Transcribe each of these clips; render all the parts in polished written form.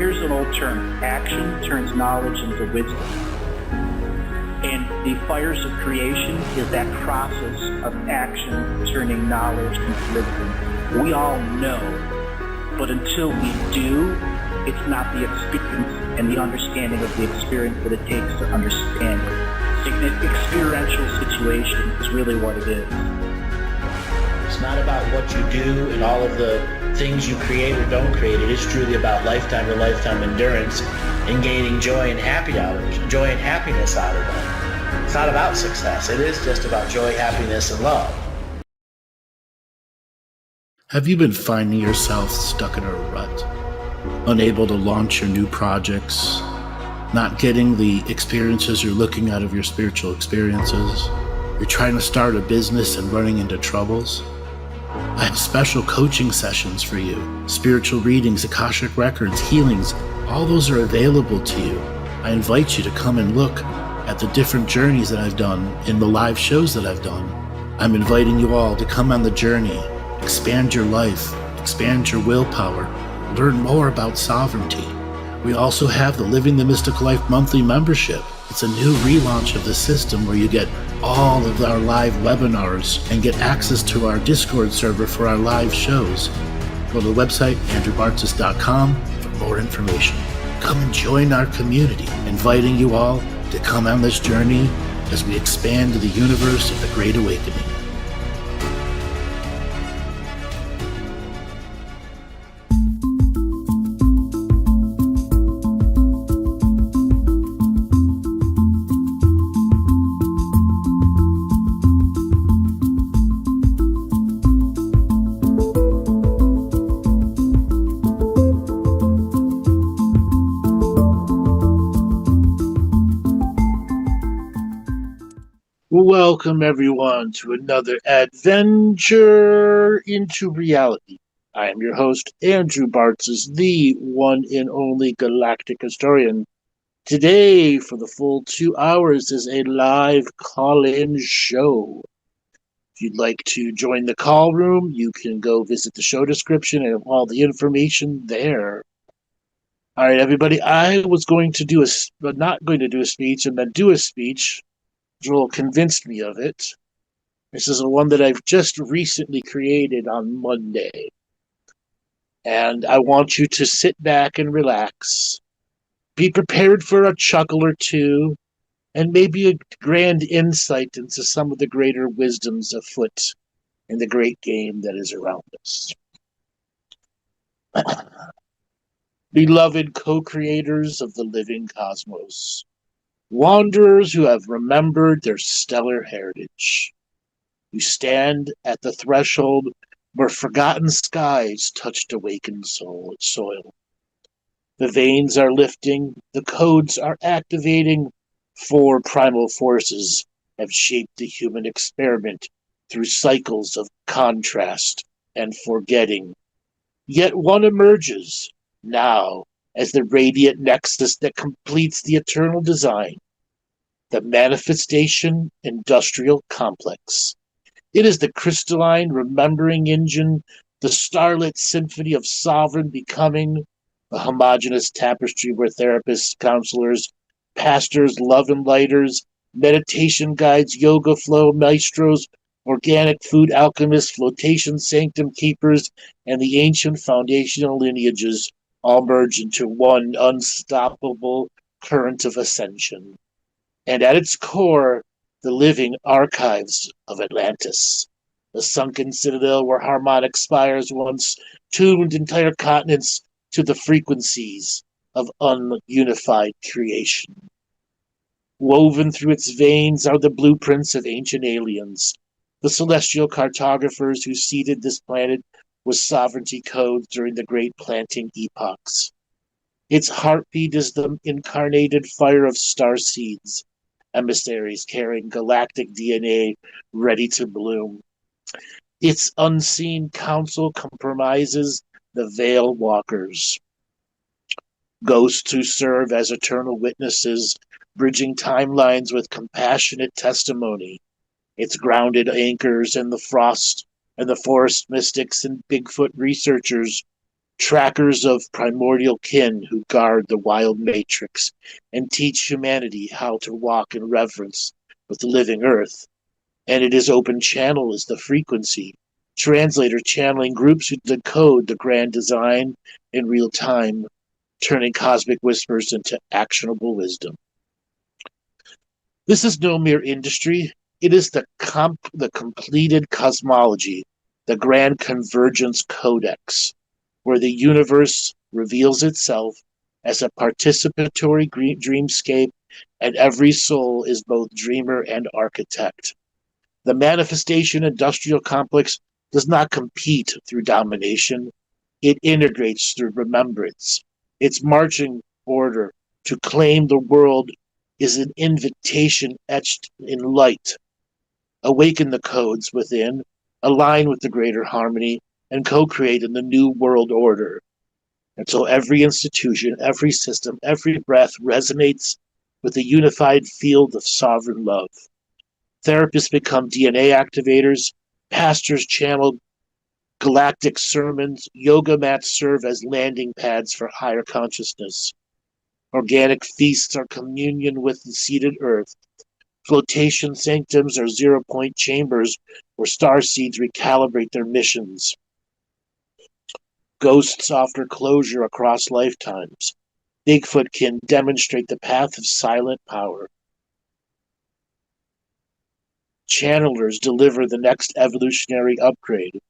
here's an old term. Action turns knowledge into wisdom. And the fires of creation is that process of action turning knowledge into wisdom. We all know, but until we do, it's not the experience and the understanding of the experience that it takes to understand it. Experiential situation is really what it is. It's not about what you do and all of the things you create or don't create. It is truly about lifetime to lifetime endurance and gaining joy and joy and happiness out of them. It's not about success. It is just about joy, happiness, and love. Have you been finding yourself stuck in a rut, unable to launch your new projects, not getting the experiences you're looking out of your spiritual experiences? You're trying to start a business and running into troubles? I have special coaching sessions for you. Spiritual readings, Akashic records, healings, all those are available to you. I invite you to come and look at the different journeys that I've done in the live shows that I've done. I'm inviting you all to come on the journey, expand your life, expand your willpower, learn more about sovereignty. We also have the Living the Mystical Life monthly membership. It's a new relaunch of the system where you get all of our live webinars and get access to our Discord server for our live shows. Go to the website, andrewbartzis.com, for more information. Come and join our community, inviting you all to come on this journey as we expand to the universe of the Great Awakening. Welcome, everyone, to another adventure into reality. I am your host, Andrew Bartzis, the one and only galactic historian. Today, for the full 2 hours, is a live call-in show. If you'd like to join the call room, you can go visit the show description and have all the information there. All right, everybody, I was going to do not going to do a speech and then do a speech. Joel convinced me of it. This is one that I've just recently created on Monday. And I want you to sit back and relax. Be prepared for a chuckle or two, and maybe a grand insight into some of the greater wisdoms afoot in the great game that is around us. Beloved co-creators of the living cosmos, wanderers who have remembered their stellar heritage, who stand at the threshold where forgotten skies touched awakened soil. The veins are lifting, the codes are activating, 4 primal forces have shaped the human experiment through cycles of contrast and forgetting. Yet one emerges now as the radiant nexus that completes the eternal design, the manifestation industrial complex. It is the crystalline remembering engine, the starlit symphony of sovereign becoming, the homogeneous tapestry where therapists, counselors, pastors, love and lighters, meditation guides, yoga flow maestros, organic food alchemists, flotation sanctum keepers, and the ancient foundational lineages all merge into one unstoppable current of ascension. And at its core, the living archives of Atlantis, the sunken citadel where harmonic spires once tuned entire continents to the frequencies of ununified creation. Woven through its veins are the blueprints of ancient aliens, the celestial cartographers who seeded this planet with sovereignty codes during the great planting epochs. Its heartbeat is the incarnated fire of star seeds, emissaries carrying galactic DNA ready to bloom. Its unseen council compromises the Veil Walkers, ghosts who serve as eternal witnesses, bridging timelines with compassionate testimony. Its grounded anchors in the frost and the forest mystics and Bigfoot researchers, trackers of primordial kin who guard the wild matrix and teach humanity how to walk in reverence with the living earth. And it is open channel is the frequency, translator channeling groups who decode the grand design in real time, turning cosmic whispers into actionable wisdom. This is no mere industry. It is the completed cosmology, the grand convergence codex, where the universe reveals itself as a participatory dreamscape, and every soul is both dreamer and architect. The manifestation industrial complex does not compete through domination. It integrates through remembrance. Its marching order to claim the world is an invitation etched in light. Awaken the codes within, align with the greater harmony, and co-create in the new world order. Until every institution, every system, every breath resonates with a unified field of sovereign love. Therapists become DNA activators, pastors channel galactic sermons, yoga mats serve as landing pads for higher consciousness. Organic feasts are communion with the seated earth. Flotation sanctums are zero-point chambers where star seeds recalibrate their missions. Ghosts offer closure across lifetimes. Bigfoot can demonstrate the path of silent power. Channelers deliver the next evolutionary upgrade,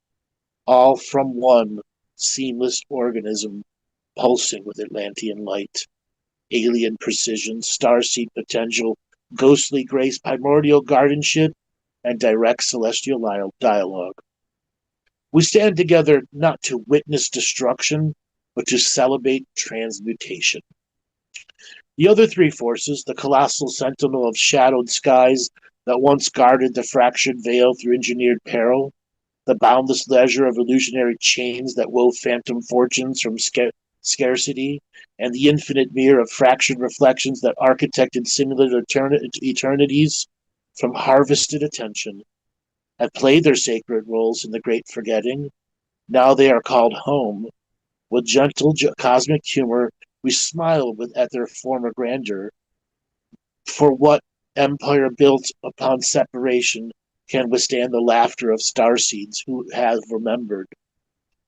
all from one seamless organism pulsing with Atlantean light, alien precision, starseed potential, ghostly grace, primordial guardianship, and direct celestial dialogue. We stand together not to witness destruction, but to celebrate transmutation. The other three forces, the colossal sentinel of shadowed skies that once guarded the fractured veil through engineered peril, the boundless leisure of illusionary chains that wove phantom fortunes from scarcity, and the infinite mirror of fractured reflections that architected simulated eternities from harvested attention, have played their sacred roles in the great forgetting. Now they are called home. With gentle cosmic humor, we smile at their former grandeur. For what empire built upon separation can withstand the laughter of starseeds who have remembered?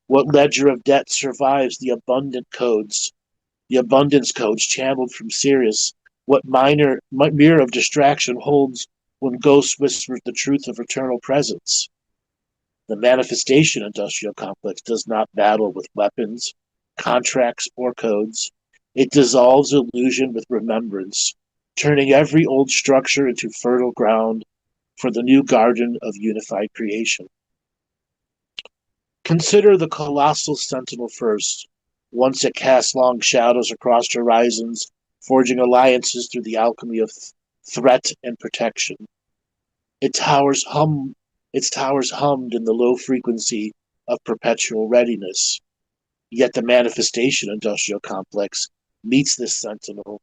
What ledger of debt survives the abundance codes channeled from Sirius? What mirror of distraction holds when ghosts whisper the truth of eternal presence? The manifestation industrial complex does not battle with weapons, contracts, or codes. It dissolves illusion with remembrance, turning every old structure into fertile ground for the new garden of unified creation. Consider the colossal sentinel first. Once it cast long shadows across horizons, forging alliances through the alchemy of threat and protection. Its towers hummed in the low frequency of perpetual readiness. Yet the manifestation industrial complex meets this sentinel,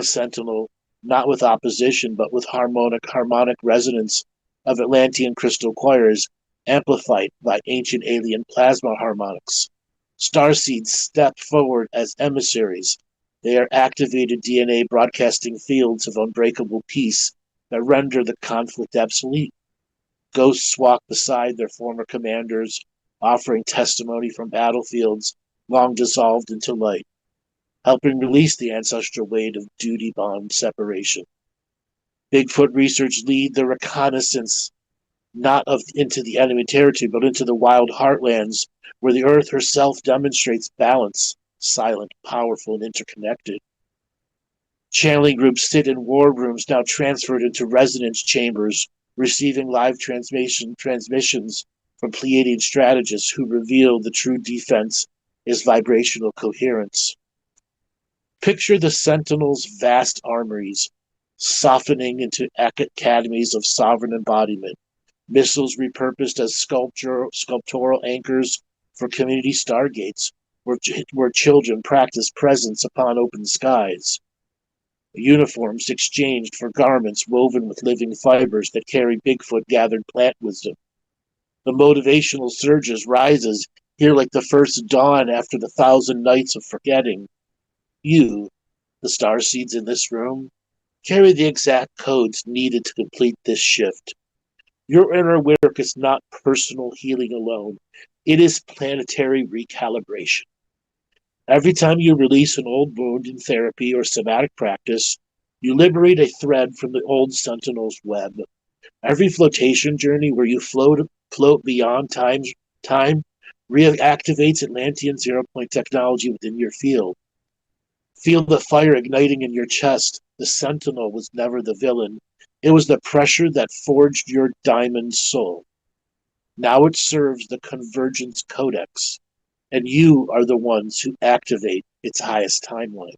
sentinel, not with opposition, but with harmonic resonance of Atlantean crystal choirs, amplified by ancient alien plasma harmonics. Starseeds step forward as emissaries. They are activated DNA broadcasting fields of unbreakable peace that render the conflict obsolete. Ghosts walk beside their former commanders, offering testimony from battlefields long dissolved into light, helping release the ancestral weight of duty-bound separation. Bigfoot research lead the reconnaissance not into the enemy territory, but into the wild heartlands where the earth herself demonstrates balance, silent, powerful, and interconnected. Channeling groups sit in war rooms now transferred into resonance chambers, receiving live transmissions from Pleiadian strategists who reveal the true defense is vibrational coherence. Picture the Sentinel's vast armories, softening into academies of sovereign embodiment, missiles repurposed as sculptural anchors for community stargates, where children practice presence upon open skies. Uniforms exchanged for garments woven with living fibers that carry Bigfoot-gathered plant wisdom. The motivational surges rises Here, like the first dawn after the 1,000 nights of forgetting, you, the star seeds in this room, carry the exact codes needed to complete this shift. Your inner work is not personal healing alone. It is planetary recalibration. Every time you release an old wound in therapy or somatic practice, you liberate a thread from the old sentinel's web. Every flotation journey where you float beyond time reactivates Atlantean zero-point technology within your field. Feel the fire igniting in your chest. The sentinel was never the villain. It was the pressure that forged your diamond soul. Now it serves the convergence codex, and you are the ones who activate its highest timeline.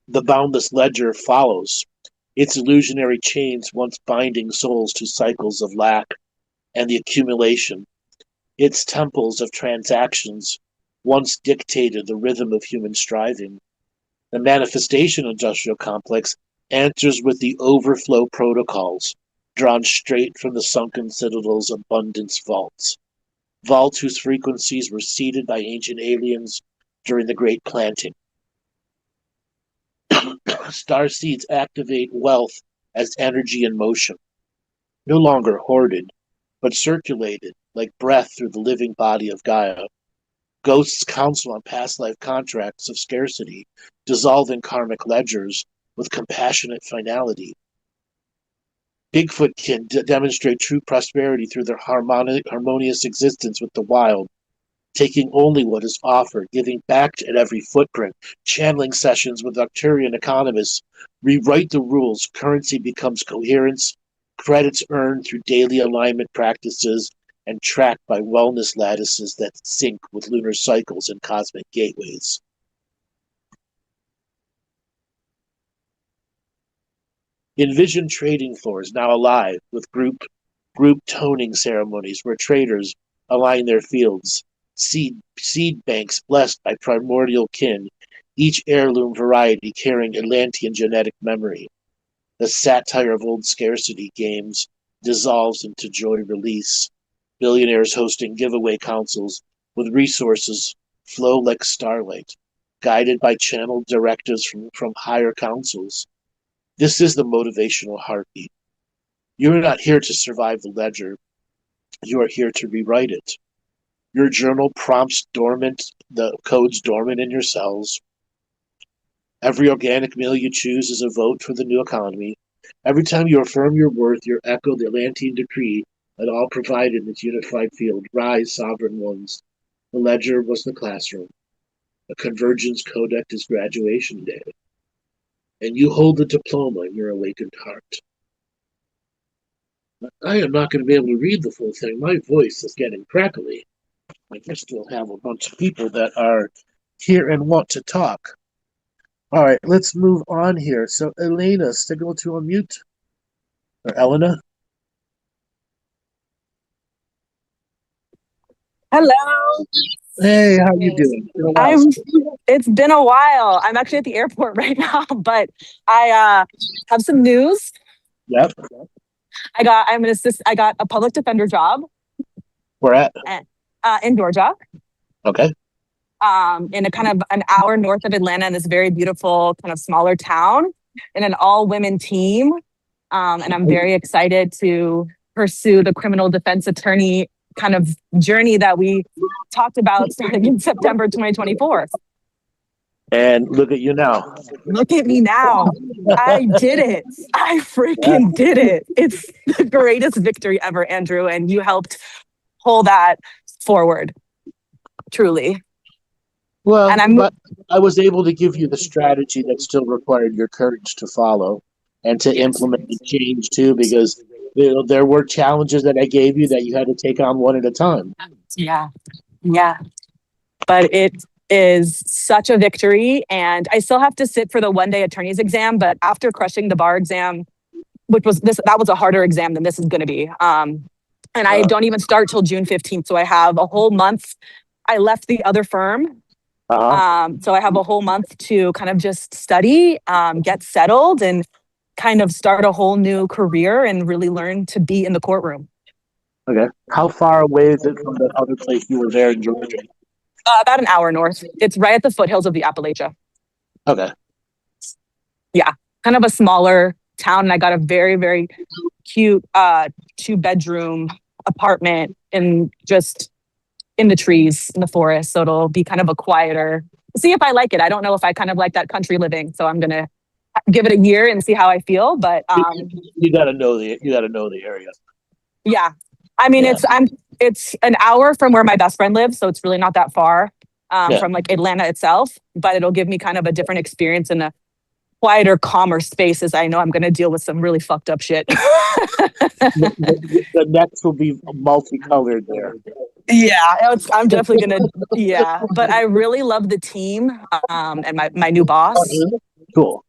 The boundless ledger follows, its illusionary chains once binding souls to cycles of lack and the accumulation. Its temples of transactions once dictated the rhythm of human striving. The manifestation industrial complex answers with the overflow protocols, drawn straight from the sunken citadel's abundance vaults. Vaults whose frequencies were seeded by ancient aliens during the Great Planting. Star seeds activate wealth as energy in motion, no longer hoarded, but circulated like breath through the living body of Gaia. Ghosts counsel on past life contracts of scarcity, dissolving karmic ledgers with compassionate finality. Bigfoot can demonstrate true prosperity through their harmonious existence with the wild, taking only what is offered, giving back at every footprint. Channeling sessions with Arcturian economists rewrite the rules. Currency becomes coherence, credits earned through daily alignment practices, and tracked by wellness lattices that sync with lunar cycles and cosmic gateways. Envision trading floors now alive with group toning ceremonies where traders align their fields. Seed banks blessed by primordial kin, each heirloom variety carrying Atlantean genetic memory. The satire of old scarcity games dissolves into joy release. Billionaires hosting giveaway councils with resources flow like starlight, guided by channeled directives from higher councils. This is the motivational heartbeat. You are not here to survive the ledger. You are here to rewrite it. Your journal prompts the codes dormant in your cells. Every organic meal you choose is a vote for the new economy. Every time you affirm your worth, you echo the Atlantean decree that all provided in this unified field. Rise, sovereign ones. The ledger was the classroom. The convergence codex is graduation day. And you hold the diploma in your awakened heart. I am not going to be able to read the full thing. My voice is getting crackly. I guess we'll have a bunch of people that are here and want to talk. All right, let's move on here. So, Elena, signal to unmute. Or Elena? Hello. Hey, how you doing? It's been a while. I'm actually at the airport right now, but I have some news. Yep. I got a public defender job. Where at? In Georgia. Okay. In a kind of an hour north of Atlanta in this very beautiful kind of smaller town in an all-women team. And I'm very excited to pursue the criminal defense attorney kind of journey that we talked about starting in September 2024. And look at you now. Look at me now. I did it. I freaking did it. It's the greatest victory ever, Andrew. And you helped pull that forward. Truly. Well, but I was able to give you the strategy that still required your courage to follow and to implement the change too, because there were challenges that I gave you that you had to take on one at a time. Yeah. But it is such a victory, and I still have to sit for the one-day attorney's exam. But after crushing the bar exam, that was a harder exam than this is going to be. And I don't even start till June 15th, so I have a whole month. I left the other firm. So I have a whole month to kind of just study, get settled, and kind of start a whole new career and really learn to be in the courtroom. Okay. How far away is it from the other place you were there in Georgia? About an hour north. It's right at the foothills of the Appalachia. Okay. Yeah, kind of a smaller town. And I got a very, very cute 2-bedroom apartment in the trees in the forest. So it'll be kind of a quieter. See if I like it. I don't know if I kind of like that country living. So I'm gonna give it a year and see how I feel. But you gotta know the area. yeah, I mean, Yeah. it's an hour from where my best friend lives, so it's really not that far from like Atlanta itself. But it'll give me kind of a different experience in a quieter, calmer space, as I know I'm going to deal with some really fucked up shit. The next will be multicolored there. Yeah, I'm definitely gonna. Yeah, but I really love the team and my new boss. Cool.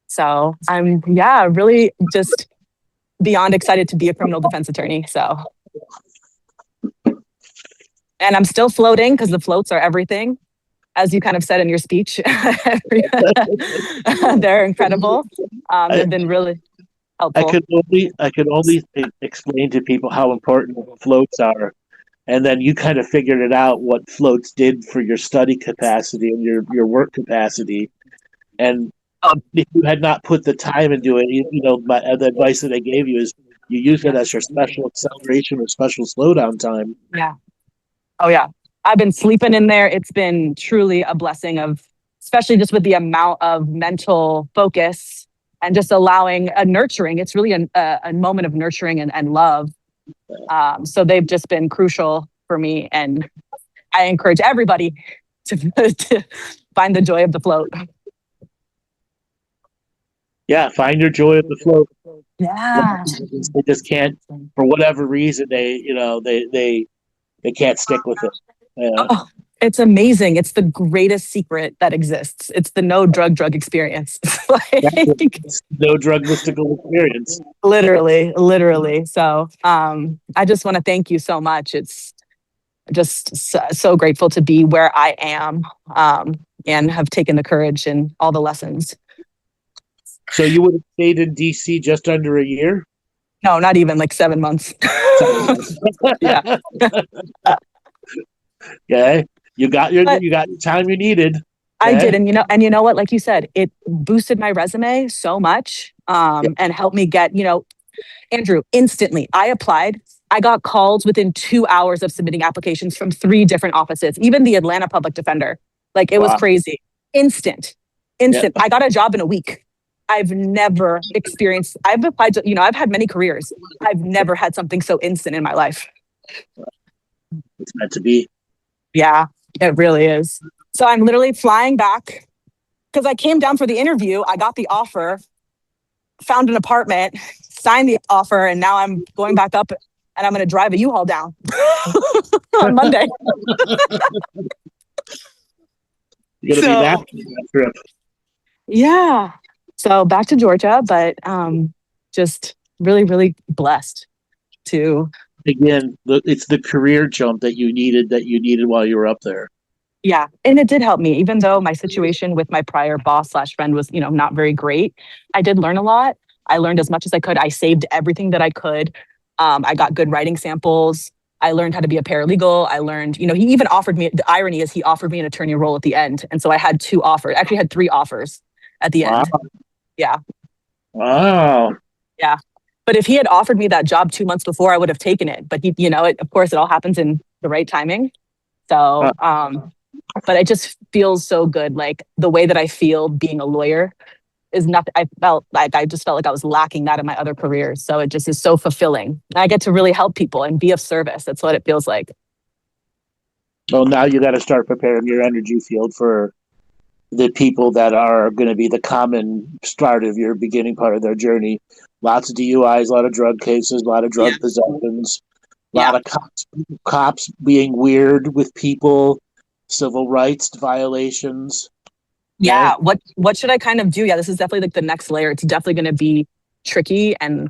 So I'm really just beyond excited to be a criminal defense attorney. So, and I'm still floating because the floats are everything, as you kind of said in your speech. They're incredible. They've been really helpful. I could only explain to people how important floats are. And then you kind of figured it out what floats did for your study capacity and your work capacity. And if you had not put the time into it, the advice that I gave you is you use it as your special acceleration or special slowdown time. Yeah. Oh, yeah. I've been sleeping in there. It's been truly a blessing especially just with the amount of mental focus and just allowing a nurturing. It's really a moment of nurturing and love. So they've just been crucial for me, and I encourage everybody to find the joy of the float. Yeah, find your joy of the float. Yeah, They just can't, for whatever reason, they can't stick with it. Yeah. Oh, it's amazing. It's the greatest secret that exists. It's the no drug experience. No drug mystical experience. Literally. So I just want to thank you so much. It's just so grateful to be where I am and have taken the courage and all the lessons. So you would have stayed in DC just under a year? No, not even, like 7 months. Yeah. Okay. You got the time you needed. Okay. I did, and you know what? Like you said, it boosted my resume so much, and helped me get, Andrew, instantly. I applied. I got calls within 2 hours of submitting applications from 3 different offices, even the Atlanta public defender. Like, it was crazy. Instant. Yeah. I got a job in a week. I've never experienced. I've applied to. I've had many careers. I've never had something so instant in my life. It's meant to be. Yeah, it really is. So I'm literally flying back because I came down for the interview. I got the offer, found an apartment, signed the offer, and now I'm going back up and I'm going to drive a U-Haul down on Monday. You're going to be that trip. Yeah. So back to Georgia, but just really, really blessed to. Again, it's the career jump that you needed while you were up there. Yeah. And it did help me, even though my situation with my prior boss / friend was, not very great. I did learn a lot. I learned as much as I could. I saved everything that I could. I got good writing samples. I learned how to be a paralegal. I learned, he even offered me, the irony is he offered me an attorney role at the end. And so I had 2 offers, actually had 3 offers at the end. Yeah. Wow. Yeah. But if he had offered me that job 2 months before, I would have taken it. But of course, it all happens in the right timing. So, but it just feels so good. Like the way that I feel being a lawyer is nothing. I just felt like I was lacking that in my other careers. So it just is so fulfilling. And I get to really help people and be of service. That's what it feels like. Well, now you got to start preparing your energy field for the people that are going to be the common start of your beginning part of their journey. Lots of DUIs, a lot of drug cases, a lot of drug possessions, a lot of cops being weird with people, civil rights violations. Yeah. What should I kind of do? Yeah, this is definitely like the next layer. It's definitely going to be tricky and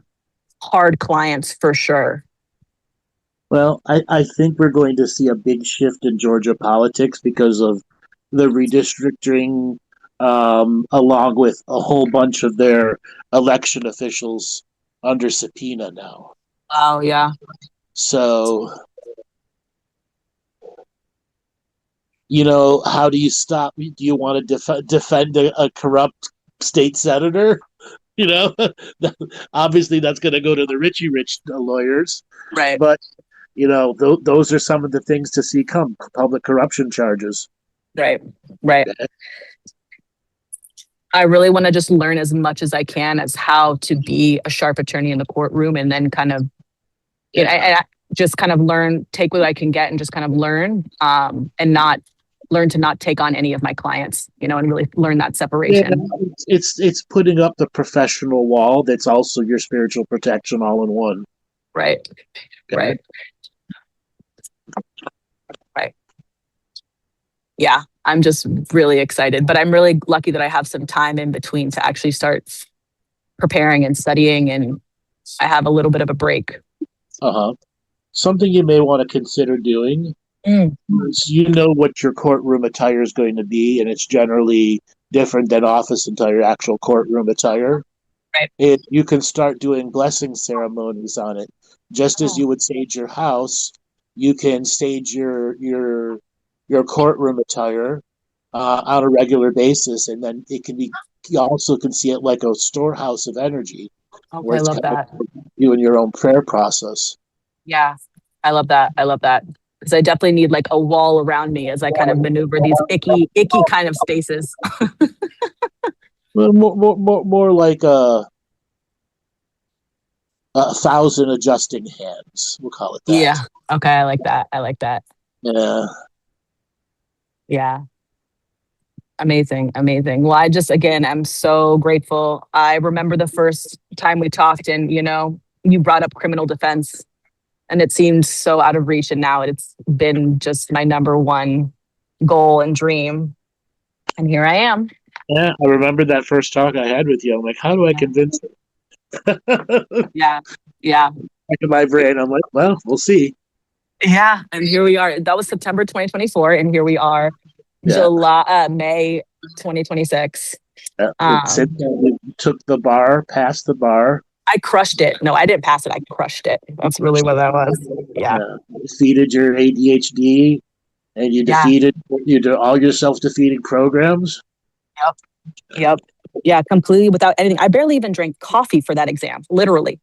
hard clients for sure. Well, I think we're going to see a big shift in Georgia politics because of the redistricting along with a whole bunch of their election officials under subpoena now. Oh yeah. So, how do you stop? Do you want to defend a corrupt state senator? Obviously that's going to go to the Richie Rich lawyers. Right. But, those are some of the things to see come public corruption charges. Right. I really want to just learn as much as I can as how to be a sharp attorney in the courtroom, and then kind of, I just kind of learn, take what I can get and just kind of learn, and not learn to not take on any of my clients, and really learn that separation. Yeah, it's putting up the professional wall that's also your spiritual protection all in one. Right. Okay. Right. Yeah, I'm just really excited, but I'm really lucky that I have some time in between to actually start preparing and studying, and I have a little bit of a break. Something you may want to consider doing is, what your courtroom attire is going to be, and it's generally different than office attire, actual courtroom attire. Right. You can start doing blessing ceremonies on it. Just as you would sage your house, you can sage your courtroom attire on a regular basis, and then it can be. You also can see it like a storehouse of energy. Okay, I love that. You and your own prayer process. Yeah, I love that. Because I definitely need like a wall around me as I kind of maneuver these icky kind of spaces. Well, more like a 1,000 adjusting hands. We'll call it that. Yeah. Okay, I like that. Yeah. Yeah. Amazing. Well, I'm so grateful. I remember the first time we talked, and you brought up criminal defense, and it seemed so out of reach, and now it's been just my number one goal and dream. And here I am. Yeah, I remember that first talk I had with you. I'm like, how do I convince him? Yeah. Back in my brain, I'm like, well, we'll see. Yeah, and here we are. That was September 2024, and here we are, May 2026. We took the bar, passed the bar. I crushed it. No, I didn't pass it. I crushed it. That's really what that was. Yeah. Defeated your ADHD, and you defeated all your self-defeating programs. Yep. Yeah, completely without anything. I barely even drank coffee for that exam. Literally.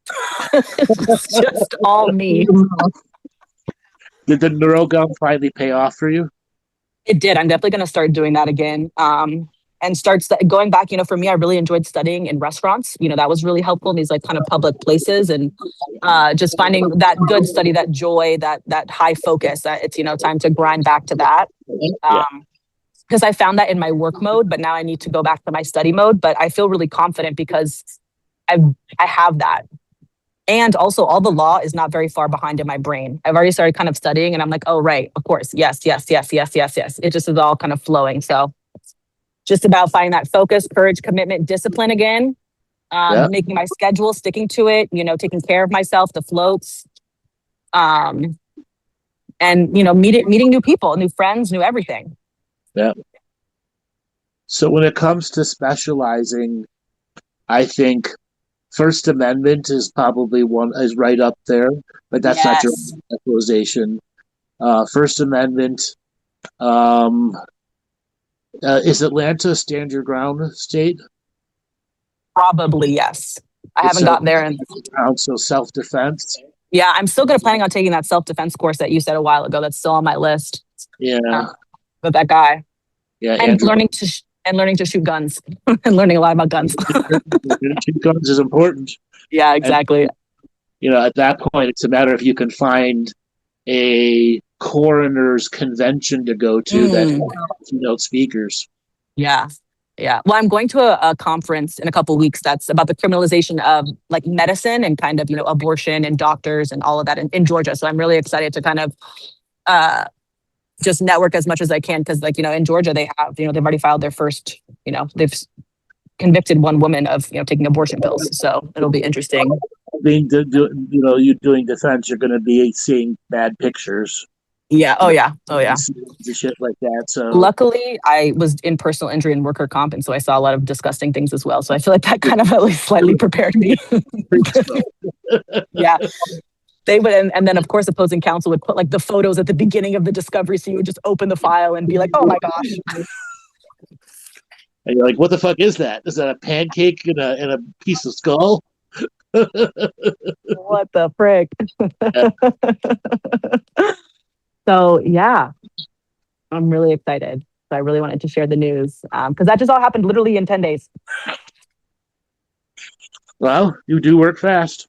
It's just all me. Did the NeuroGum finally pay off for you? It did. I'm definitely going to start doing that again. And start going back, for me, I really enjoyed studying in restaurants. That was really helpful in these like kind of public places, and just finding that good study, that joy, that high focus, that it's, time to grind back to that. Because I found that in my work mode, but now I need to go back to my study mode. But I feel really confident because I have that. And also all the law is not very far behind in my brain. I've already started kind of studying, and I'm like, oh, right, of course. Yes. It just is all kind of flowing. So just about finding that focus, courage, commitment, discipline again, making my schedule, sticking to it, taking care of myself, the floats, and, meeting new people, new friends, new everything. Yeah. So when it comes to specializing, I think First Amendment is probably is right up there, but that's not your specialization. First Amendment, is Atlanta a stand your ground state? Probably, yes. I haven't gotten there. So self-defense. Yeah, I'm still planning on taking that self-defense course that you said a while ago. That's still on my list. Yeah. With that guy. Yeah, and learning to shoot guns and learning a lot about guns. Shoot guns is important. Yeah, exactly. And, at that point, it's a matter if you can find a coroner's convention to go to that has keynote speakers. Yeah. Well, I'm going to a conference in a couple of weeks that's about the criminalization of like medicine and kind of, abortion and doctors and all of that in Georgia. So I'm really excited to kind of just network as much as I can, because in Georgia they have, they've already filed their first, they've convicted one woman of, taking abortion pills. So it'll be interesting. You doing defense, you're going to be seeing bad pictures. Yeah. Oh yeah. Oh yeah. The shit like that. So Luckily, I was in personal injury and worker comp, and so I saw a lot of disgusting things as well. So I feel like that kind of at least slightly prepared me. Yeah. They would, and then of course, opposing counsel would put like the photos at the beginning of the discovery, so you would just open the file and be like, "Oh my gosh." and you're like, what the fuck is that? Is that a pancake and a piece of skull? What the frick? So yeah, I'm really excited. So I really wanted to share the news because that just all happened literally in 10 days. Well, you do work fast.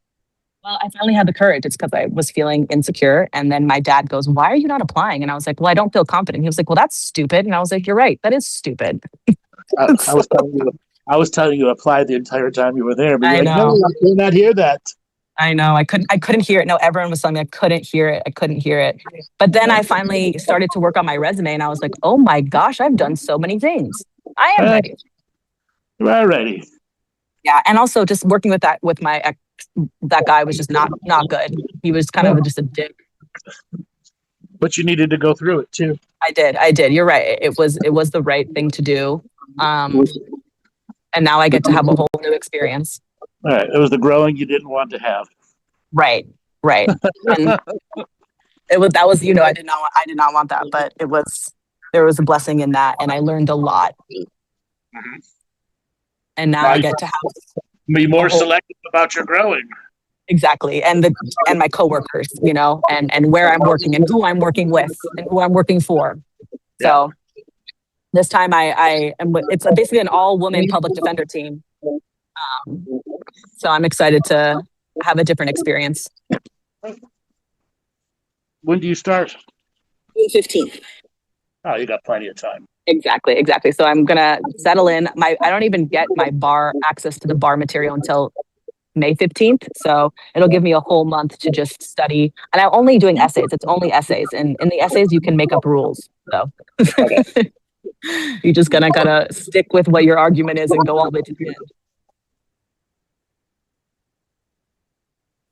Well, I finally had the courage. It's because I was feeling insecure. And then my dad goes, "Why are you not applying?" And I was like, "Well, I don't feel confident." He was like, "Well, that's stupid." And I was like, "You're right. That is stupid." I was telling you apply the entire time you were there, but I you're like, no, know. I did not hear that. I know. I couldn't hear it. No, everyone was telling me I couldn't hear it. I couldn't hear it. But then I finally started to work on my resume and I was like, "Oh my gosh, I've done so many things. I am ready." Alrighty. Yeah. And also just working with my ex, that guy was just not good. He was kind of just a dick. But you needed to go through it too. I did. You're right. It was the right thing to do. And now I get to have a whole new experience. All right. It was the growing you didn't want to have. Right. And that was, I did not want that, but there was a blessing in that. And I learned a lot. Mm-hmm. And now I get to have be more selective about your growing. Exactly. And my coworkers, and where I'm working and who I'm working with and who I'm working for. Yeah. So this time I am, it's basically an all woman public defender team. So I'm excited to have a different experience. When do you start? June 15th. Oh, you got plenty of time. Exactly. So I'm going to settle in. I don't even get my bar access to the bar material until May 15th. So it'll give me a whole month to just study. And I'm only doing essays. It's only essays. And in the essays, you can make up rules. So you just gotta stick with what your argument is and go all the way to the end.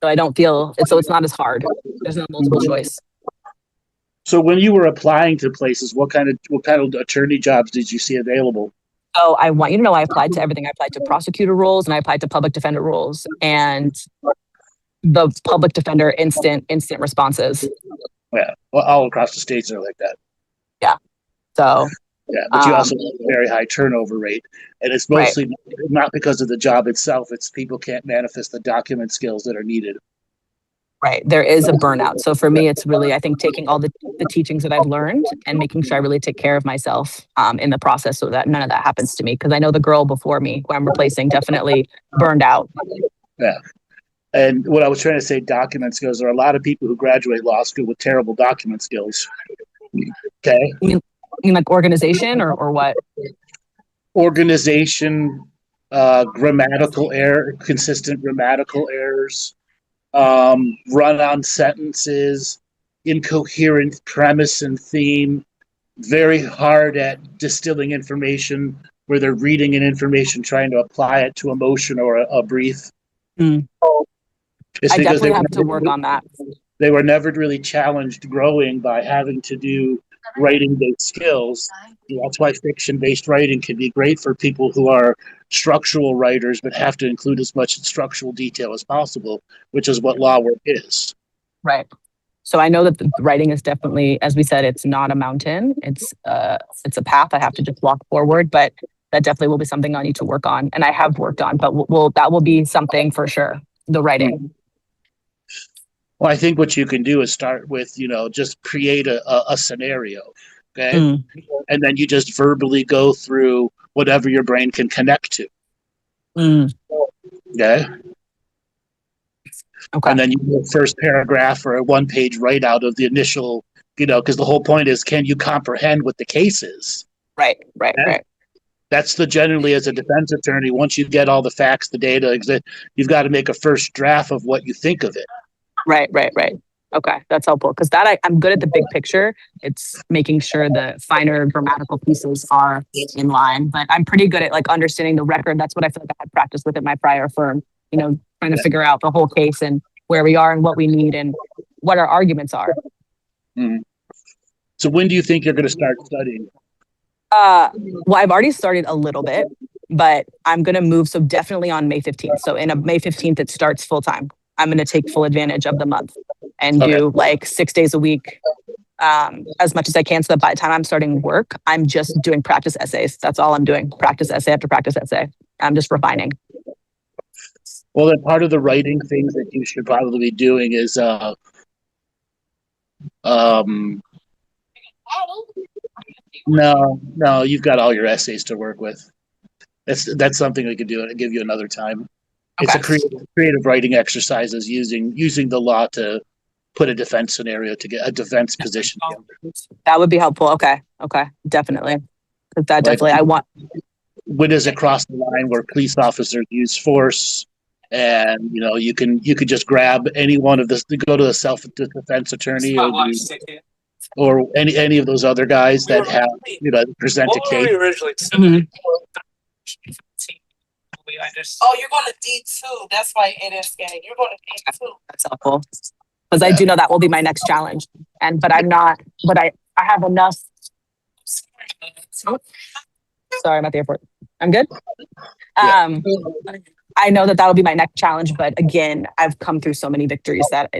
So I don't feel it's not as hard. There's no multiple choice. So when you were applying to places, what kind of attorney jobs did you see available? So I want you to know I applied to everything. I applied to prosecutor roles and I applied to public defender roles and the public defender instant responses. Yeah, well, all across the states are like that. Yeah. So yeah, but you also have a very high turnover rate, and it's mostly not because of the job itself. It's people can't manifest the document skills that are needed. Right. There is a burnout. So for me, it's really, I think, taking all the teachings that I've learned and making sure I really take care of myself in the process so that none of that happens to me. Because I know the girl before me, who I'm replacing, definitely burned out. Yeah. And what I was trying to say, document skills, there are a lot of people who graduate law school with terrible document skills. Okay. You mean like organization or what? Organization, grammatical error, consistent grammatical errors. Run-on sentences, incoherent premise and theme, very hard at distilling information where they're reading an information, trying to apply it to emotion or a brief. Mm. I definitely have to work on that. They were never really challenged growing by having to do writing-based skills. That's why fiction-based writing can be great for people who are structural writers, but have to include as much structural detail as possible, which is what law work is. Right. So I know that the writing is definitely, as we said, it's not a mountain. It's a path I have to just walk forward, but that definitely will be something I need to work on, and I have worked on. But that will be something for sure. The writing. Well, I think what you can do is start with, just create a scenario, okay? Mm. And then you just verbally go through whatever your brain can connect to. Mm. Okay? And then you do a first paragraph or a one-page write-out of the initial, because the whole point is, can you comprehend what the case is? Right. That's generally, as a defense attorney, once you get all the facts, the data, you've got to make a first draft of what you think of it. Right. Okay, that's helpful because I'm good at the big picture. It's making sure the finer grammatical pieces are in line, but I'm pretty good at understanding the record. That's what I feel like I had practice with at my prior firm. Trying to figure out the whole case and where we are and what we need and what our arguments are. Mm-hmm. So when do you think you're going to start studying? Well, I've already started a little bit, but I'm going to move. So definitely on May 15th. So in May 15th, it starts full time. I'm going to take full advantage of the month and Okay. do like 6 days a week, as much as I can. So that by the time I'm starting work, I'm just doing practice essays. That's all I'm doing. Practice essay after practice essay. I'm just refining. Well, then part of the writing things that you should probably be doing is no, you've got all your essays to work with. That's something we could do and give you another time. It's a Okay. creative writing exercises using the law to put a defense scenario to get a defense position together. That would be helpful. Okay. Definitely. 'Cause that Like, definitely, I want. when does it cross the line where police officers use force? And you could just grab any one of this, go to the self-defense attorney or any of those other guys that have present a case. Mhm. Oh, you're going to D2. That's why it is getting. You're going to D2. That's helpful. Because I do know that will be my next challenge. But I'm not, but I have enough. Sorry, I'm at the airport. I'm good. Yeah. I know that that'll be my next challenge, but again, I've come through so many victories that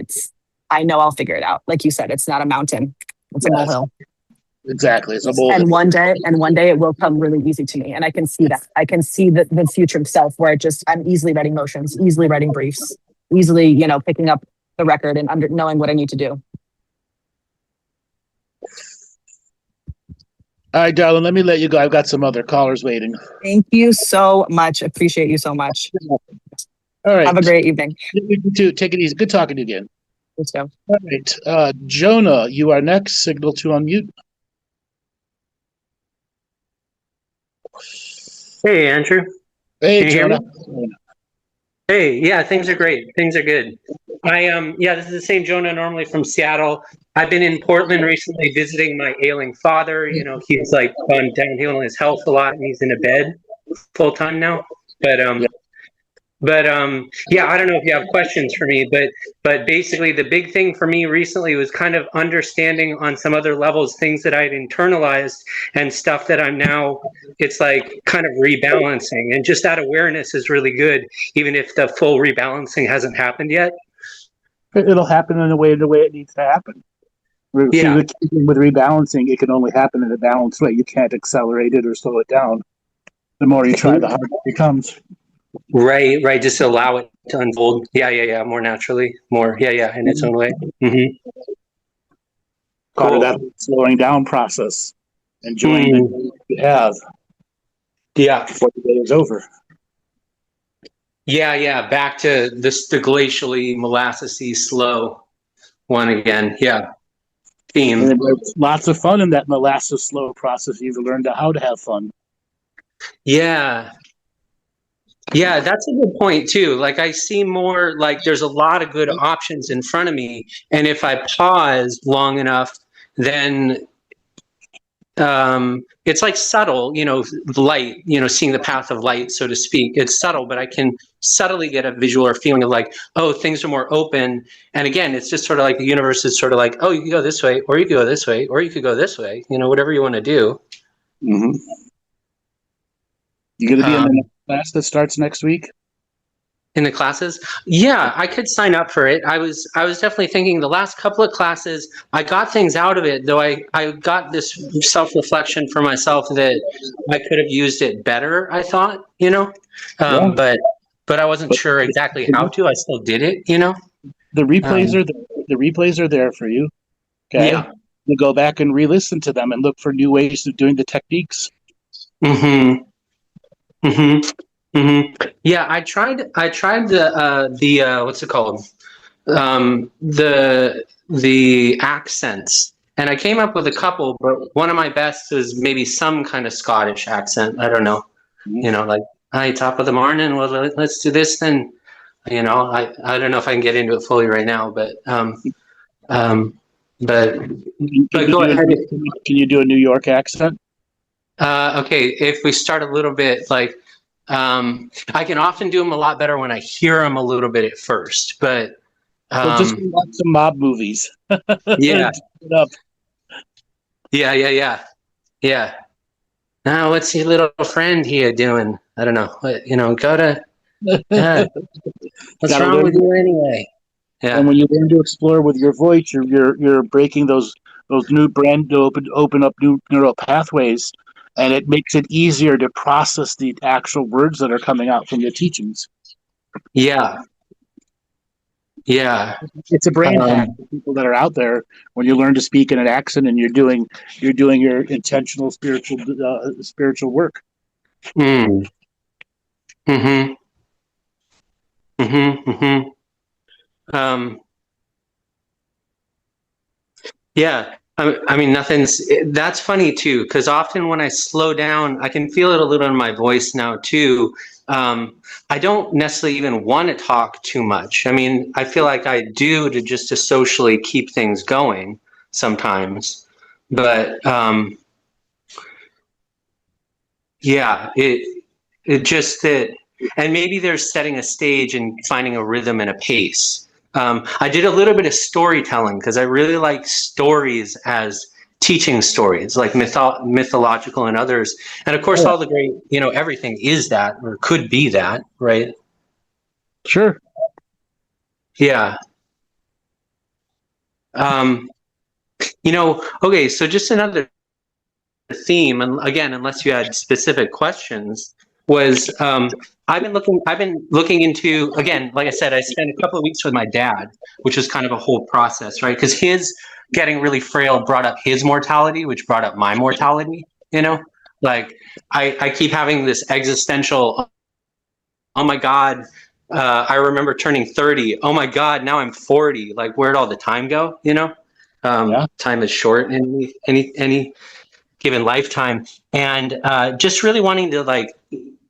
I know I'll figure it out. Like you said, it's not a mountain, it's a molehill. Exactly. It's a And one day it will come really easy to me. And I can see that. I can see the future self where I'm easily writing motions, easily writing briefs, easily, picking up the record and knowing what I need to do. All right, darling, let me let you go. I've got some other callers waiting. Thank you so much. Appreciate you so much. All right. Have a great evening. You too. Take it easy. Good talking to you again. Let's go. All right. Jonah, you are next. Signal to unmute. Hey, Andrew. Hey, Can you hear Jonah. Hey, yeah, things are great. Things are good. This is the same Jonah normally from Seattle. I've been in Portland recently visiting my ailing father. He's like gone downhill in his health a lot and he's in a bed full time now. But I don't know if you have questions for me, but basically the big thing for me recently was kind of understanding on some other levels things that I'd internalized and stuff that I'm now, it's like kind of rebalancing, and just that awareness is really good, even if the full rebalancing hasn't happened yet. It'll happen in the way it needs to happen. Yeah. With rebalancing, it can only happen in a balanced way. You can't accelerate it or slow it down. The more you try, the harder it becomes. Right. Just allow it to unfold. Yeah. More naturally, in its own way. Mm-hmm. Part of that slowing down process, enjoying the day you have. Yeah. Before the day is over. Yeah. Back to this, the glacially molassesy slow one again. Yeah. Theme. And there's lots of fun in that molasses slow process. You've learned how to have fun. Yeah, that's a good point too. Like I see more, like there's a lot of good options in front of me, and if I pause long enough, then it's like subtle, light, seeing the path of light, so to speak. It's subtle, but I can subtly get a visual or feeling of like, oh, things are more open. And again, it's just sort of like the universe is sort of like, oh, you can go this way, or you could go this way, or you could go this way, whatever you want to do. Mm-hmm. You going to be in the next class that starts next week? In the classes? Yeah, I could sign up for it. I was definitely thinking the last couple of classes, I got things out of it, though I got this self-reflection for myself that I could have used it better, I thought, but I wasn't sure exactly how to. I still did it, The replays are there for you. Okay. Yeah. You go back and re-listen to them and look for new ways of doing the techniques. Mm-hmm. Yeah, I tried the what's it called? The accents, and I came up with a couple, but one of my best was maybe some kind of Scottish accent. I don't know, like, hi, top of the morning. Well, let's do this then. I don't know if I can get into it fully right now, but go ahead. Can you do a New York accent? Okay, if we start a little bit, like, I can often do them a lot better when I hear them a little bit at first, but just watch some mob movies. Yeah. Yeah, yeah, yeah, yeah. Now, what's your little friend here doing? I don't know. Go to. What's Gotta wrong with learn, you anyway? and Yeah, when you learn to explore with your voice, you're breaking those new brand to open up new neural pathways, and it makes it easier to process the actual words that are coming out from the teachings. yeah, yeah. It's a brain hack Um, for people that are out there. When you learn to speak in an accent and you're doing your intentional spiritual work. mm, mm-hmm, mm-hmm, mm-hmm. Um, Yeah, I mean, that's funny too, because often when I slow down, I can feel it a little in my voice now too. Um, I don't necessarily even want to talk too much. I mean, I feel like I do to socially keep things going sometimes. But yeah, it just that, and maybe there's setting a stage and finding a rhythm and a pace. I did a little bit of storytelling because I really like stories as teaching stories, like mythological and others. And of course, Yeah, all the great, everything is that or could be that, right? sure. Yeah. Um, okay, so just another theme, and again, unless you had specific questions, was I've been looking into, again, like I said, I spent a couple of weeks with my dad, which was kind of a whole process, right? Because his getting really frail brought up his mortality, which brought up my mortality. Like I keep having this existential, oh my God, I remember turning 30. Oh my God, now I'm 40. Like, where'd all the time go? Yeah. Time is short in any given lifetime, and just really wanting to like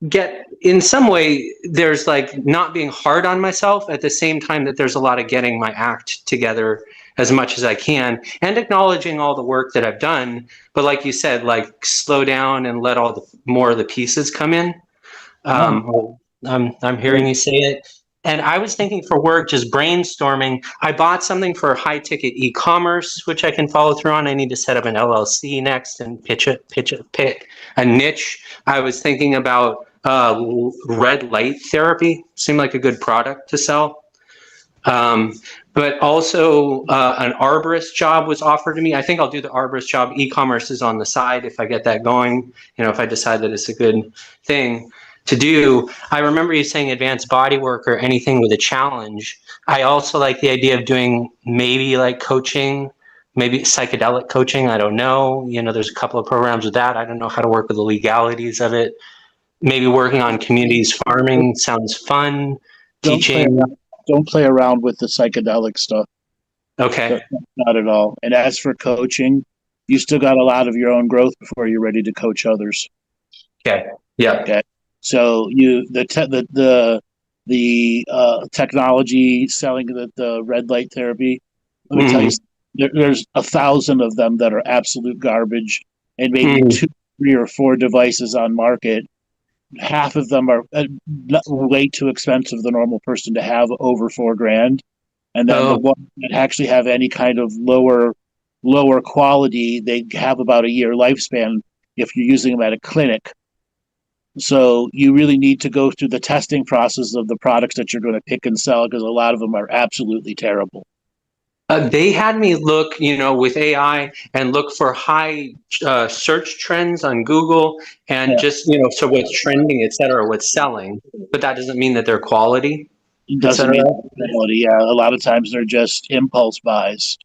get, in some way, there's like not being hard on myself at the same time that there's a lot of getting my act together as much as I can and acknowledging all the work that I've done, but like you said, like slow down and let all the more of the pieces come in. Yeah. I'm hearing you say it. And I was thinking for work, just brainstorming. I bought something for high ticket e-commerce, which I can follow through on. I need to set up an LLC next and pick a niche. I was thinking about red light therapy. Seemed like a good product to sell. Um, but also an arborist job was offered to me. I think I'll do the arborist job. E-commerce is on the side if I get that going, if I decide that it's a good thing to do. I remember you saying advanced body work or anything with a challenge. I also like the idea of doing maybe like coaching, maybe psychedelic coaching. I don't know. There's a couple of programs with that. I don't know how to work with the legalities of it. Maybe working on communities farming sounds fun. Don't play Teaching. around. Don't play around with the psychedelic stuff. Okay. Not at all. And as for coaching, you still got a lot of your own growth before you're ready to coach others. Okay. Yeah. Okay. So the technology selling the red light therapy. Let me tell you, Mm-hmm. there's 1,000 of them that are absolute garbage, and maybe Mm-hmm. two, 3, or 4 devices on market. Half of them are way too expensive for the normal person to have, over $4,000, and then the Oh. ones that actually have any kind of lower quality, they have about a year lifespan if you're using them at a clinic. So you really need to go through the testing process of the products that you're going to pick and sell, because a lot of them are absolutely terrible. They had me look, with AI and look for high search trends on Google and Yeah, just, so what's trending, et cetera, what's selling, but that doesn't mean that they're quality, it et doesn't cetera. mean quality. Yeah, a lot of times they're just impulse buys.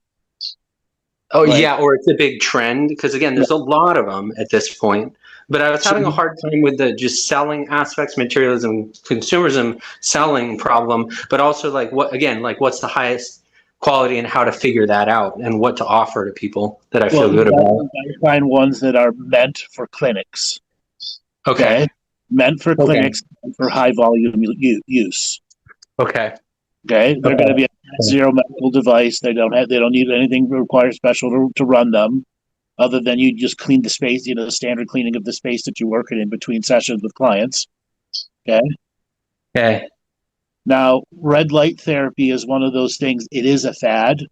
Oh, Like, yeah, or it's a big trend because, again, yeah, there's a lot of them at this point. But I was so having a hard time with the just selling aspects, materialism, consumerism, selling problem, but also like what's the highest quality and how to figure that out and what to offer to people that I well, feel good about. you gotta find ones that are meant for clinics. Okay. Okay, meant for Okay. clinics and for high volume use. Okay. Okay, they're going to be a Okay. zero medical device. They don't need anything to require special to run them, other than you just clean the space, the standard cleaning of the space that you work in between sessions with clients. Okay. Okay. Now, red light therapy is one of those things. It is a fad. It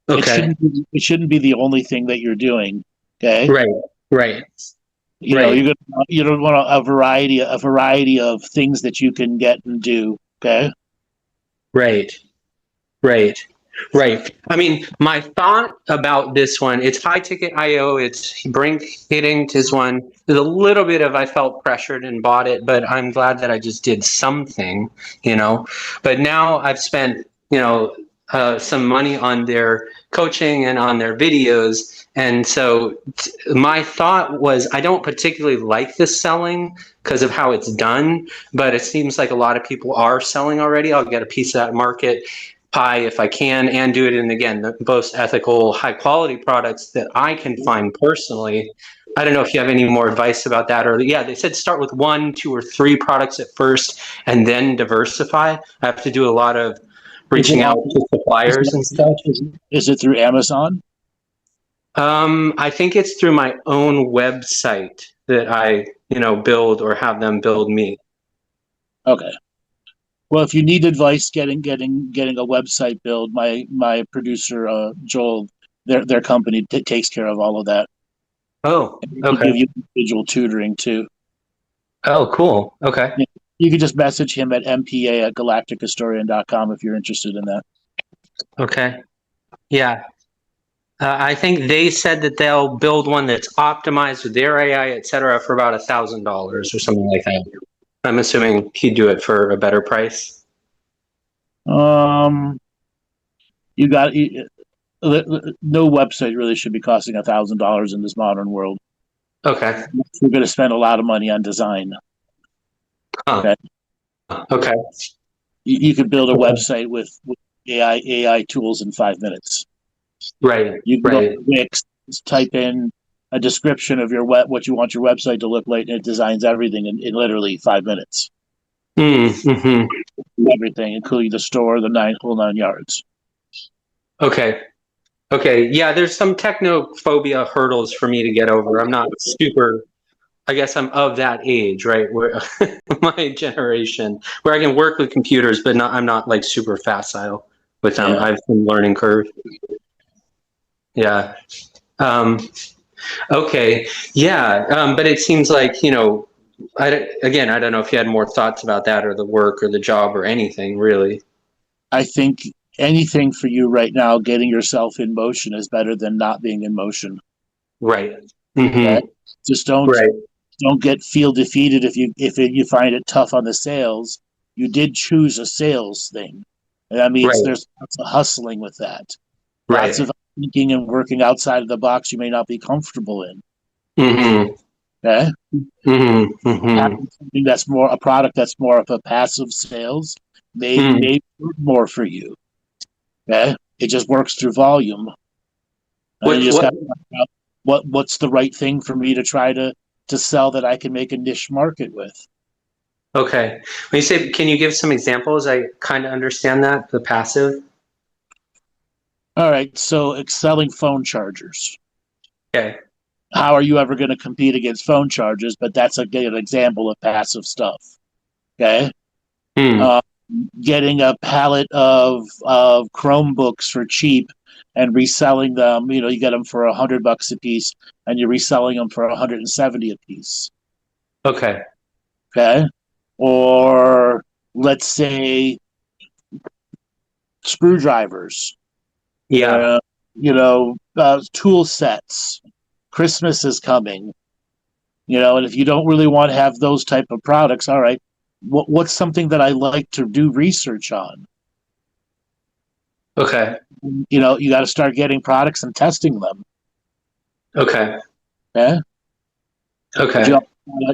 Okay. shouldn't be the only thing that you're doing. Okay. Right. Right. You know, you don't want a variety of things that you can get and do. Okay. Right. Right. Right. I mean, my thought about this one, it's high ticket IO, it's Brink hitting is one. There's a little bit of I felt pressured and bought it, but I'm glad that I just did something, you know. But now I've spent, some money on their coaching and on their videos. And so my thought was I don't particularly like this selling because of how it's done, but it seems like a lot of people are selling already. I'll get a piece of that market pie if I can, and do it in, again, the most ethical, high quality products that I can find personally. I don't know if you have any more advice about that, or yeah, they said start with 1, 2, or 3 products at first and then diversify. I have to do a lot of reaching out to suppliers and stuff. Is it through Amazon? I think it's through my own website that I, build or have them build me. Okay. Well, if you need advice getting a website build, my producer Joel, their company takes care of all of that. Oh, And okay. give you individual tutoring too. Oh, cool. Okay. You can just message him at mpa@galactichistorian.com if you're interested in that. Okay. Yeah. I think they said that they'll build one that's optimized with their AI, et cetera, for about $1,000 or something like that. I'm assuming he'd do it for a better price. No website really should be costing $1,000 in this modern world. Okay. We're going to spend a lot of money on design. Huh. Okay. You could build a website with AI tools in 5 minutes. Right. You can right. go to Wix, type in a description of what you want your website to look like, and it designs everything in literally 5 minutes. Mm-hmm. Everything, including the store, the whole 9 yards. Okay. Yeah, there's some technophobia hurdles for me to get over. I'm not super, I guess I'm of that age, right? Where my generation, where I can work with computers, but I'm not like super facile with them. Yeah. I've been learning curve. Yeah. Okay. Yeah. But it seems like, I don't know if you had more thoughts about that or the work or the job or anything really. I think anything for you right now, getting yourself in motion is better than not being in motion. Right. Mm-hmm. Okay? Just don't feel defeated if you find it tough on the sales. You did choose a sales thing. And that means there's lots of hustling with that. Lots of thinking and working outside of the box you may not be comfortable in. Mm-hmm. Okay? Mm-hmm. Mm-hmm. Something that's more a product that's more of a passive sales may work more for you. Okay? It just works through volume. And you just got to find out what's the right thing for me to try to sell that I can make a niche market with. Okay. When you say, can you give some examples? I kind of understand that, the passive. All right. So selling phone chargers. Okay. How are you ever going to compete against phone chargers? But that's an example of passive stuff. Okay. Getting a pallet of Chromebooks for cheap and reselling them. You get them for $100 a piece, and you're reselling them for $170 a piece. Okay. Okay. Or let's say screwdrivers. Yeah. Tool sets. Christmas is coming. And if you don't really want to have those type of products, all right, what's something that I like to do research on? Okay. You got to start getting products and testing them. Okay. Yeah. Okay.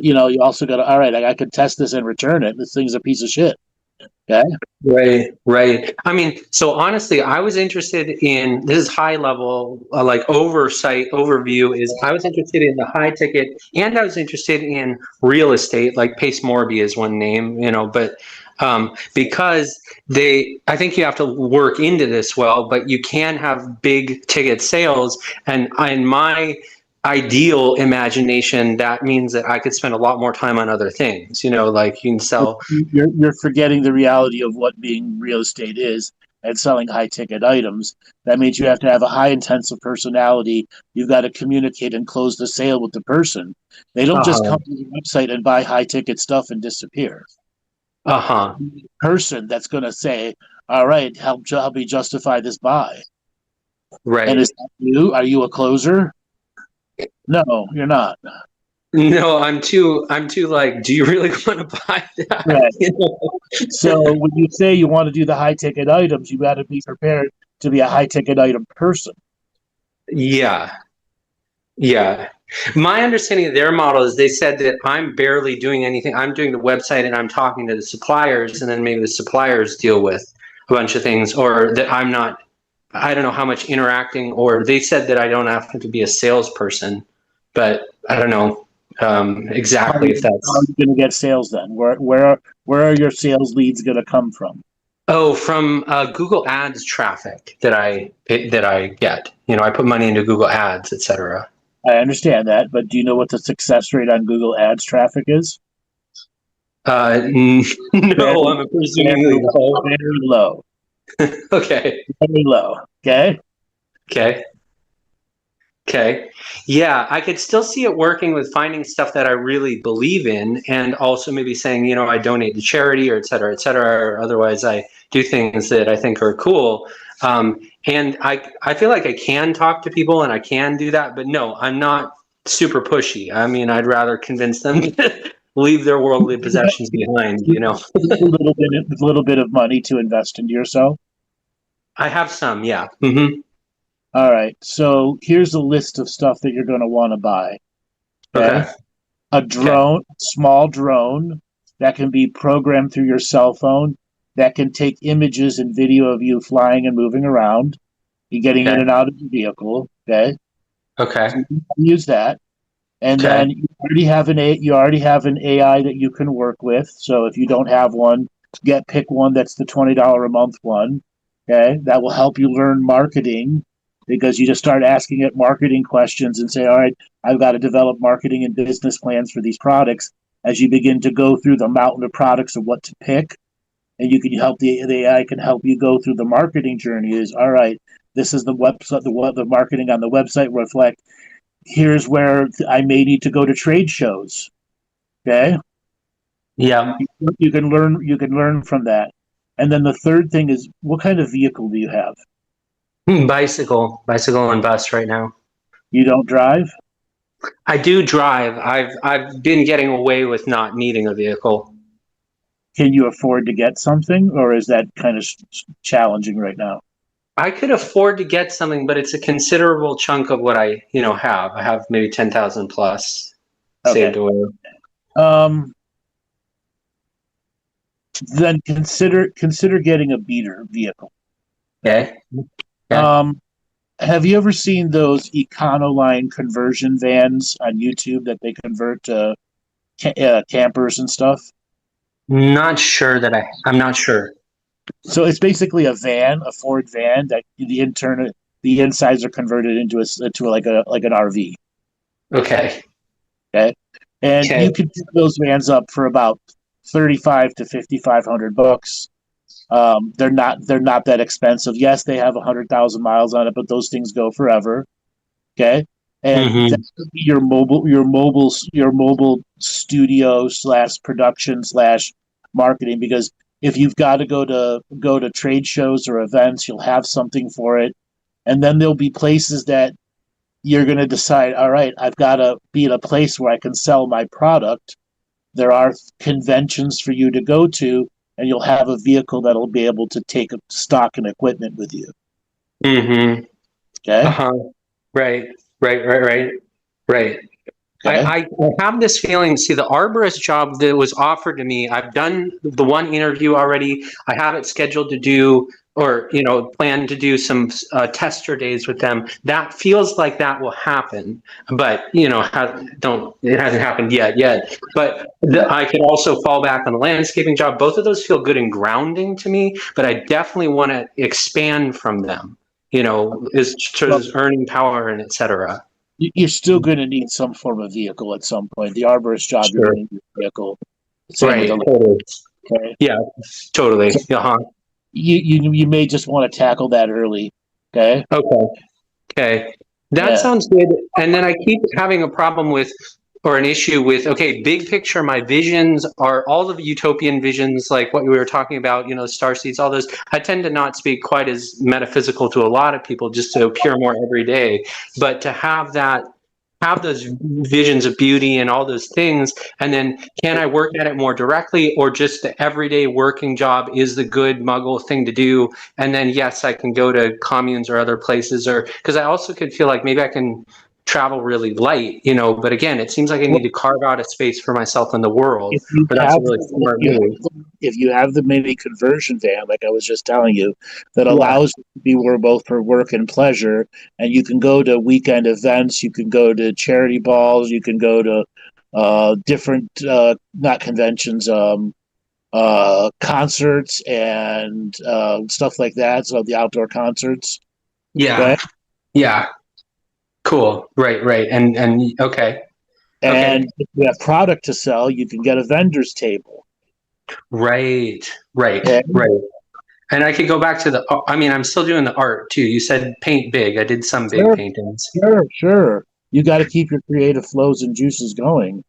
You also got to, all right, I could test this and return it. This thing's a piece of shit. Okay. Right. I mean, so honestly, I was interested in, this is high level, like overview is I was interested in the high ticket, and I was interested in real estate, like Pace Morby is one name, but because I think you have to work into this well, but you can have big ticket sales. And in my ideal imagination, that means that I could spend a lot more time on other things, like you can sell. You're forgetting the reality of what being real estate is. and selling high ticket items. That means you have to have a high intensive personality. You've got to communicate and close the sale with the person. They don't just Uh-huh. come to your website and buy high ticket stuff and disappear. Uh-huh. Person that's going to say, all right, help me justify this buy. Right. And is that you? Are you a closer? No, you're not. No, I'm too like, do you really want to buy that? Right. You know? So when you say you want to do the high ticket items, you got to be prepared to be a high ticket item person. Yeah. Yeah. My understanding of their model is they said that I'm barely doing anything. I'm doing the website and I'm talking to the suppliers, and then maybe the suppliers deal with a bunch of things, or that I'm not, I don't know how much interacting, or they said that I don't have to be a salesperson, but I don't know exactly if How are that's, you going to get sales then? Where are your sales leads going to come from? oh, from Google Ads traffic that I get. You know, I put money into Google Ads, etc. I understand that, but do you know what the success rate on Google Ads traffic is? No, Very, I'm presuming low. very low. Okay. Very low. Okay. Okay. Okay. Yeah, I could still see it working with finding stuff that I really believe in, and also maybe saying, you know, I donate to charity, or et cetera, or otherwise I do things that I think are cool. And I feel like I can talk to people and I can do that, but no, I'm not super pushy. I mean, I'd rather convince them to leave their worldly possessions behind, you know. A little bit of money to invest into yourself. I have some, yeah. Mm-hmm. All right. So here's a list of stuff that you're going to want to buy. Okay. Okay. A Okay. drone, small drone that can be programmed through your cell phone that can take images and video of you flying and moving around. You're getting in Okay. and out of the vehicle. Okay. Okay. So you can use that. And Okay. then you already have an AI that you can work with. So if you don't have one, pick one that's the $20 a month one. Okay. That will help you learn marketing because you just start asking it marketing questions and say, all right, I've got to develop marketing and business plans for these products. As you begin to go through the mountain of products of what to pick, and you can help the AI can help you go through the marketing journey. Is all right. This is the website, the marketing on the website reflect. Here's where I may need to go to trade shows. Okay, Yeah. you can learn. You can learn from that. And then the third thing is, what kind of vehicle do you have? Bicycle and bus right now. You don't drive. I do drive. I've been getting away with not needing a vehicle. Can you afford to get something, or is that kind of challenging right now? I could afford to get something, but it's a considerable chunk of what I, you know, have. I have maybe 10,000 plus Okay. saved away. Then consider getting a beater vehicle. Okay. Okay. Have you ever seen those Econoline conversion vans on YouTube that they convert to campers and stuff? Not sure that I'm not sure. So it's basically a van, a Ford van that the insides are converted into like an RV. Okay. Okay, and Okay. you can pick those vans up for about 35 to 5,500 bucks. They're not that expensive. Yes, they have 100,000 miles on it, but those things go forever. Okay, and Mm-hmm. that could be your mobile studio / production / marketing, because if you've got to go to trade shows or events, you'll have something for it, and then there'll be places that you're going to decide, all right, I've got to be in a place where I can sell my product. There are conventions for you to go to, and you'll have a vehicle that'll be able to take stock and equipment with you. Mm-hmm. Okay. Uh-huh. Right. Right. Okay. I have this feeling, see, the arborist job that was offered to me, I've done the one interview already. I have it scheduled to do, or, you know, plan to do some tester days with them. That feels like that will happen, but, you know, it hasn't happened yet. But I could also fall back on the landscaping job. Both of those feel good and grounding to me, but I definitely want to expand from them, you know, as earning power and et cetera. You're still going to need some form of vehicle at some point. The arborist job, you're Sure. going to need a vehicle. Same Right. with Totally. okay. Yeah, totally. So Uh-huh. you may just want to tackle that early. Okay. Okay. That Yeah. sounds good. And then I keep having a problem with, or an issue with, okay, big picture, my visions are all of the utopian visions, like what we were talking about, star seeds, all those. I tend to not speak quite as metaphysical to a lot of people, just to appear more everyday. But to have those visions of beauty and all those things, and then can I work at it more directly, or just the everyday working job is the good muggle thing to do, and then yes, I can go to communes or other places, or because I also could feel like maybe I can travel really light, but again, it seems like I need to carve out a space for myself in the world, If you but that's a have really smart move. the mini conversion van, like I was just telling you, that Yeah. allows you to be where both for work and pleasure, and you can go to weekend events, you can go to charity balls, you can go to different not conventions, concerts and stuff like that. So the outdoor concerts. Yeah. Okay? Yeah. Cool. Right. And okay. And if you have product to sell, you can get a vendor's table. Right. Okay? And I could go back to I'm still doing the art too. You said paint big. I did some big Sure, paintings. sure. You got to keep your creative flows and juices going.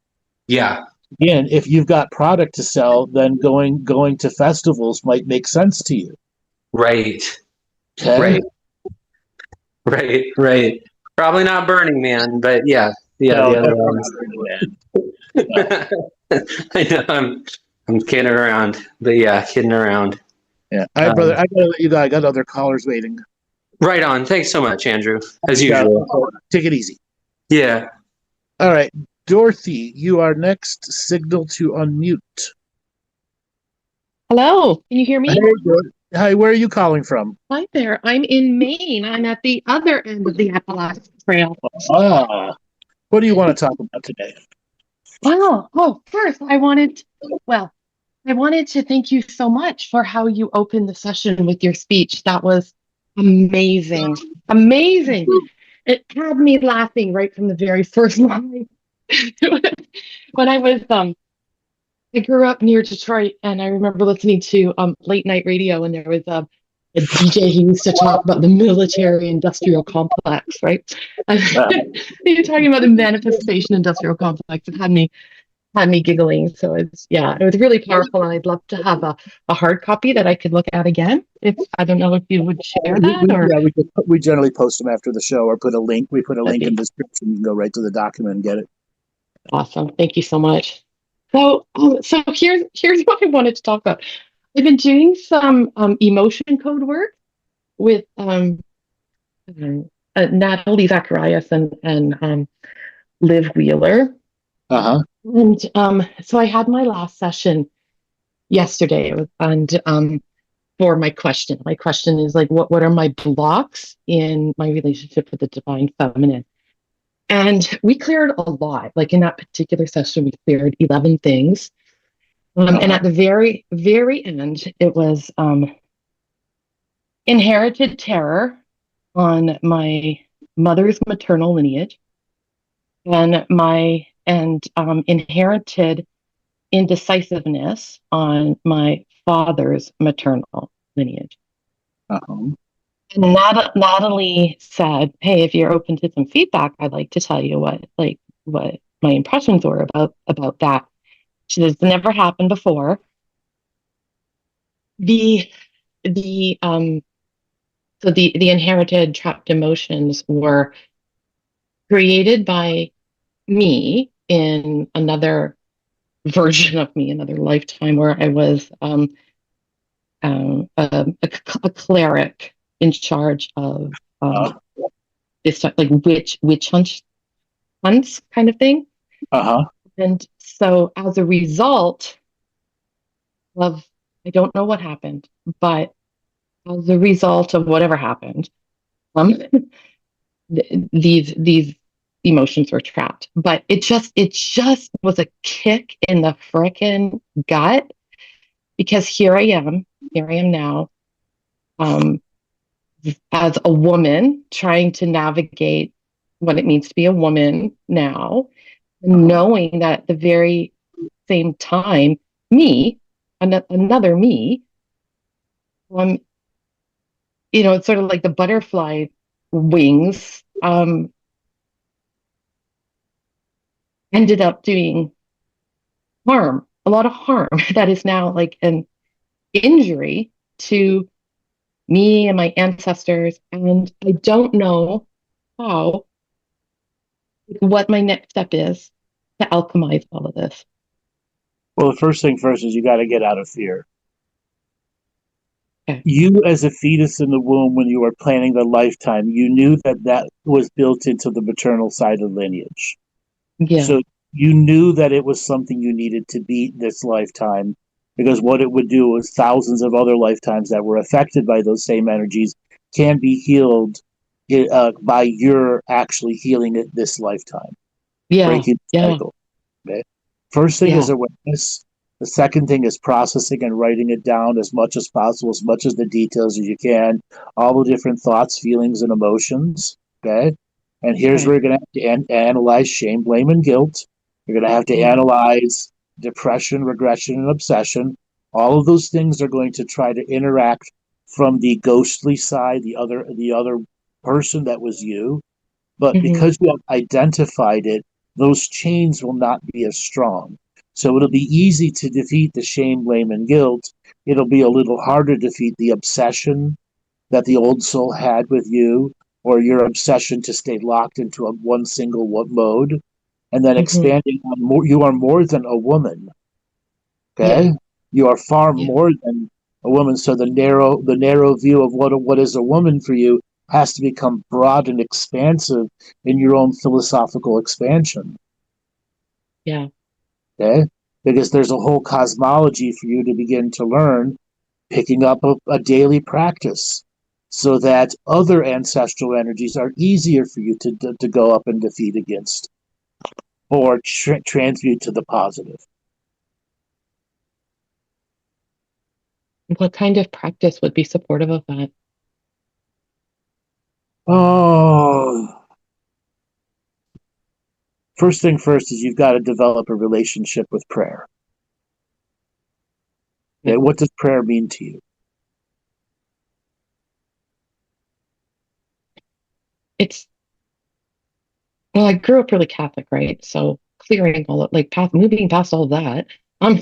Yeah. Again, if you've got product to sell, then going to festivals might make sense to you. Right. Okay. Right. Probably not Burning Man, but yeah. No, The other don't ones. no. I know I'm kidding around, but yeah, kidding around. Yeah. All right, brother. I gotta let you go. I got other callers waiting. Right on. Thanks so much, Andrew. As Yeah, usual. take it easy. Yeah. All right. Dorothy, you are next. Signal to unmute. Hello, can you hear me? Hey, Dorothy. Hi, where are you calling from? Hi there. I'm in Maine. I'm at the other end of the Appalachian Trail. What do you want to talk about today? Wow. Oh, first, I wanted to thank you so much for how you opened the session with your speech. That was amazing. Amazing. It had me laughing right from the very first line. When I grew up near Detroit, and I remember listening to late night radio, and there was a DJ who used to talk about the military industrial complex, right? You're talking about the manifestation industrial complex. It had me giggling. So it was really powerful, and I'd love to have a hard copy that I could look at again. If I don't know if you would share that, or We generally post them after the show, or put a link. We put a link in the description. You can go right to the document and get it. awesome. Thank you so much. So here's what I wanted to talk about. I've been doing some emotion code work with Natalie Zacharias and Liv Wheeler. And so I had my last session yesterday, and for my question is like, what are my blocks in my relationship with the divine feminine? And we cleared a lot. Like in that particular session, we cleared 11 things. And at the very, very end, it was inherited terror on my mother's maternal lineage, and inherited indecisiveness on my father's maternal lineage. And Natalie said, "Hey, if you're open to some feedback, I'd like to tell you what my impressions were about that." She says, "It's never happened before." The inherited trapped emotions were created by me in another version of me, another lifetime, where I was a cleric in charge of this like witch hunts kind of thing. And so as a result of, I don't know what happened, but as a result of whatever happened, these emotions were trapped. But it just was a kick in the frickin' gut, because here I am now, as a woman trying to navigate what it means to be a woman now, knowing that at the very same time, another me, um, it's sort of like the butterfly wings, ended up doing harm, a lot of harm that is now like an injury to me and my ancestors. And I don't know how, what my next step is to alchemize all of this. Well, the first thing first is you got to get out of fear. Okay. You, as a fetus in the womb, when you were planning the lifetime, you knew that that was built into the maternal side of lineage. Yeah. So you knew that it was something you needed to beat this lifetime, because what it would do is thousands of other lifetimes that were affected by those same energies can be healed by your actually healing it this lifetime, Yeah. breaking the Yeah. cycle. Okay? First thing is Yeah. awareness. The second thing is processing and writing it down as much as possible, as much as the details as you can, all the different thoughts, feelings, and emotions. Okay. And here's Okay. where you're going to have to analyze shame, blame, and guilt. You're going to have to Mm. analyze depression, regression, and obsession. All of those things are going to try to interact from the ghostly side, the other person that was you. But Mhm. because you have identified it, those chains will not be as strong. So it'll be easy to defeat the shame, blame, and guilt. It'll be a little harder to defeat the obsession that the old soul had with you, or your obsession to stay locked into one single mode, and then Mhm. expanding on more. You are more than a woman. Yeah. Okay, you are far Yeah. more than a woman. So the narrow view of what is a woman for you has to become broad and expansive in your own philosophical expansion. Yeah. Okay, because there's a whole cosmology for you to begin to learn, picking up a daily practice, so that other ancestral energies are easier for you to go up and defeat against, or transmute to the positive. What kind of practice would be supportive of that? Oh, first thing first is you've got to develop a relationship with prayer. Yeah. Okay, what does prayer mean to you? It's, well, I grew up really Catholic, right? So clearing all of, like, moving past all that. Um,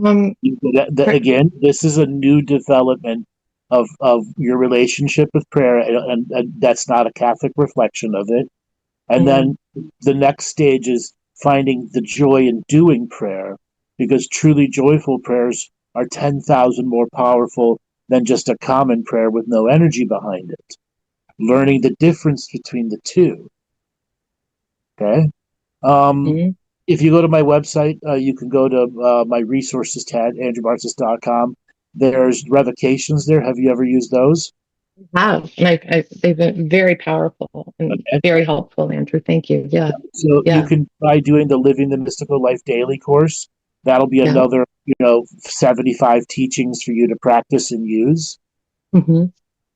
um, pr- Again, this is a new development of your relationship with prayer, and that's not a Catholic reflection of it. And mm, then the next stage is finding the joy in doing prayer, because truly joyful prayers are 10,000 more powerful than just a common prayer with no energy behind it. Learning the difference between the two. Okay. Um, mm, if you go to my website, you can go to my resources tab, andrewbartzis.com. There's revocations there. Have you ever used those? have. And they've been very powerful and Okay. very helpful, Andrew. Thank you. Yeah. So you Yeah. can try doing the Living the Mystical Life Daily course. That'll be Yeah. another, 75 teachings for you to practice and use. Hmm.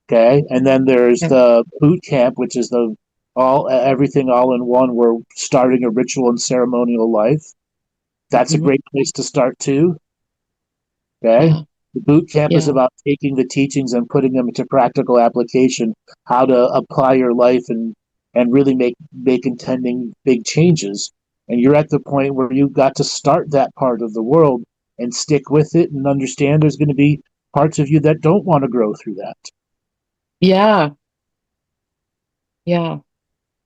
Okay. And then there's Yeah. the boot camp, which is the everything all in one. We're starting a ritual and ceremonial life. That's a Hmm. great place to start too. Okay. Yeah. The boot camp is Yeah. about taking the teachings and putting them into practical application, how to apply your life and really make intending big changes. And you're at the point where you've got to start that part of the world and stick with it and understand there's going to be parts of you that don't want to grow through that. Yeah. Yeah.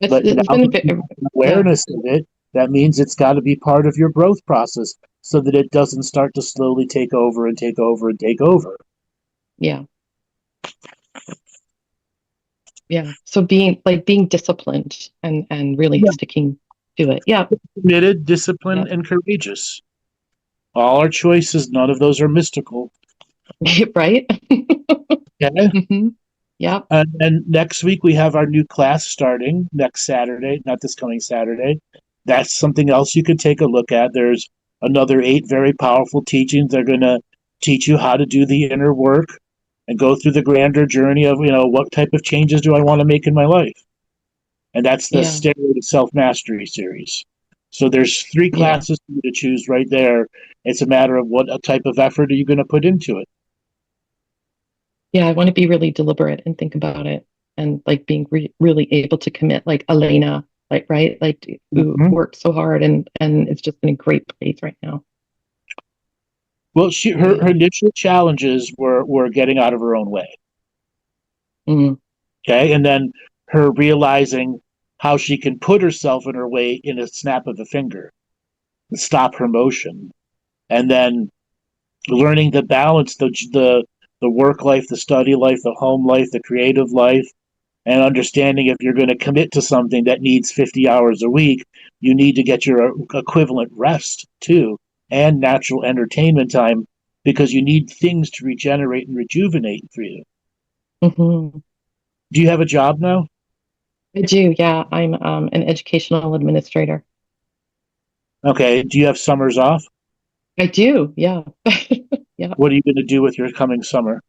But It's now been a that bit, you have yeah. awareness of it, that means it's got to be part of your growth process so that it doesn't start to slowly take over and take over and take over. Yeah. Yeah. So being disciplined and really Yeah. sticking to it. Yeah. Committed, Yeah. disciplined, and courageous. All our choices, none of those are mystical. Right? Okay. Hmm. Yeah. And next week we have our new class starting next Saturday, not this coming Saturday. That's something else you could take a look at. There's another 8 very powerful teachings. They're going to teach you how to do the inner work and go through the grander journey of, what type of changes do I want to make in my life? And that's the Yeah. Stairway to Self Mastery series. So there's 3 Yeah. classes for you to choose right there. It's a matter of what type of effort are you going to put into it. Yeah, I want to be really deliberate and think about it, and like being really able to commit, like Elena, like, right, like who Mhm. worked so hard and it's just in a great place right now. Well, her Yeah. initial challenges were getting out of her own way. Mm. Okay, and then her realizing how she can put herself in her way in a snap of a finger, stop her motion, and then learning to balance the work life, the study life, the home life, the creative life, and understanding if you're going to commit to something that needs 50 hours a week, you need to get your equivalent rest too, and natural entertainment time, because you need things to regenerate and rejuvenate for you. Hmm. Do you have a job now? I do. Yeah, I'm an educational administrator. Okay. Do you have summers off? I do. Yeah. Yeah. What are you going to do with your coming summer?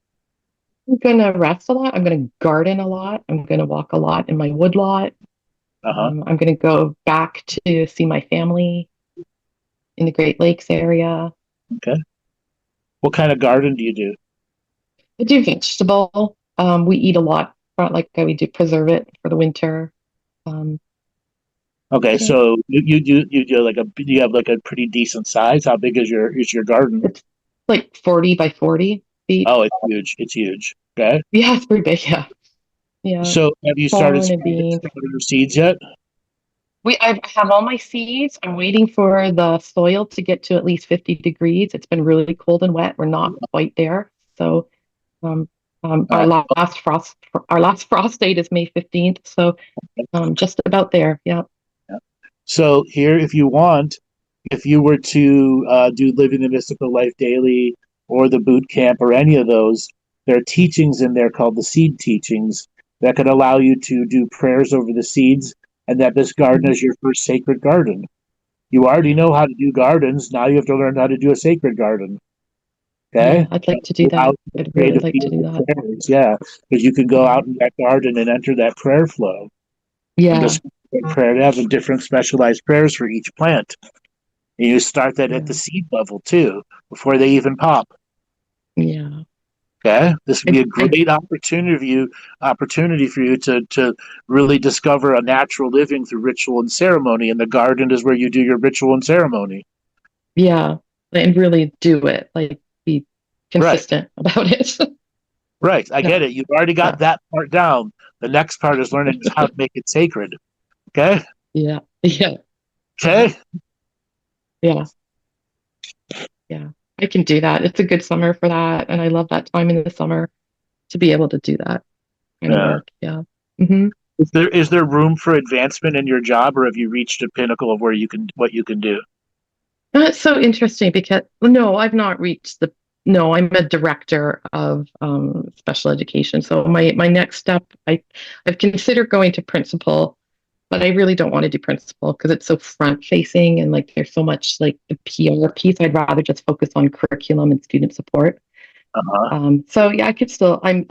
I'm gonna rest a lot. I'm gonna garden a lot. I'm gonna walk a lot in my wood lot. Uh huh. I'm gonna go back to see my family in the Great Lakes area. Okay. What kind of garden do you do? I do vegetable. We eat a lot. Like we do preserve it for the winter. Um, Okay, yeah, so you do like you have like a pretty decent size. How big is your garden? it's like 40 by 40 feet. Oh, it's huge. It's huge. Okay. Yeah, it's pretty big. Yeah, yeah. So have you started Corn and sprouting beans. some of your seeds yet? I have all my seeds. I'm waiting for the soil to get to at least 50 degrees. It's been really cold and wet. We're not quite there. So um, All right. our last frost date is May 15th. So just about there. Yeah. So here, if you want, if you were to do Living the Mystical Life Daily or the boot camp or any of those, there are teachings in there called the seed teachings that could allow you to do prayers over the seeds, and that this garden Mhm. is your first sacred garden. You already know how to do gardens. Now you have to learn how to do a sacred garden. Yeah, Okay? I'd like to do Go that. out and I'd create really a like to field do of that. prayers. Yeah. Because you can go Yeah. out in that garden and enter that prayer flow and Yeah. just prayer to have some different specialized prayers for each plant. And you start that at the Yeah. seed level too, before they even pop. Yeah. Okay, this would be a I great opportunity for you to really discover a natural living through ritual and ceremony. And the garden is where you do your ritual and ceremony. Yeah. And really do it. Like be Right, consistent about it. right. I Yeah. get it. You've already got Yeah. that part down. The next part is learning how to make it sacred. Okay, Yeah. Yeah. Yeah. okay. Yeah. Yeah. I can do that. It's a good summer for that. And I love that time in the summer to be able to do that kind of Yeah. work. Yeah. Hmm. Is there room for advancement in your job, or have you reached a pinnacle of where you can what you can do? That's so interesting because no, I've not reached the no, I'm a director of special education. So my next step, I've considered going to principal, but I really don't want to do principal because it's so front facing and like there's so much like the PR piece. I'd rather just focus on curriculum and student support. Uh-huh. So yeah, I could still I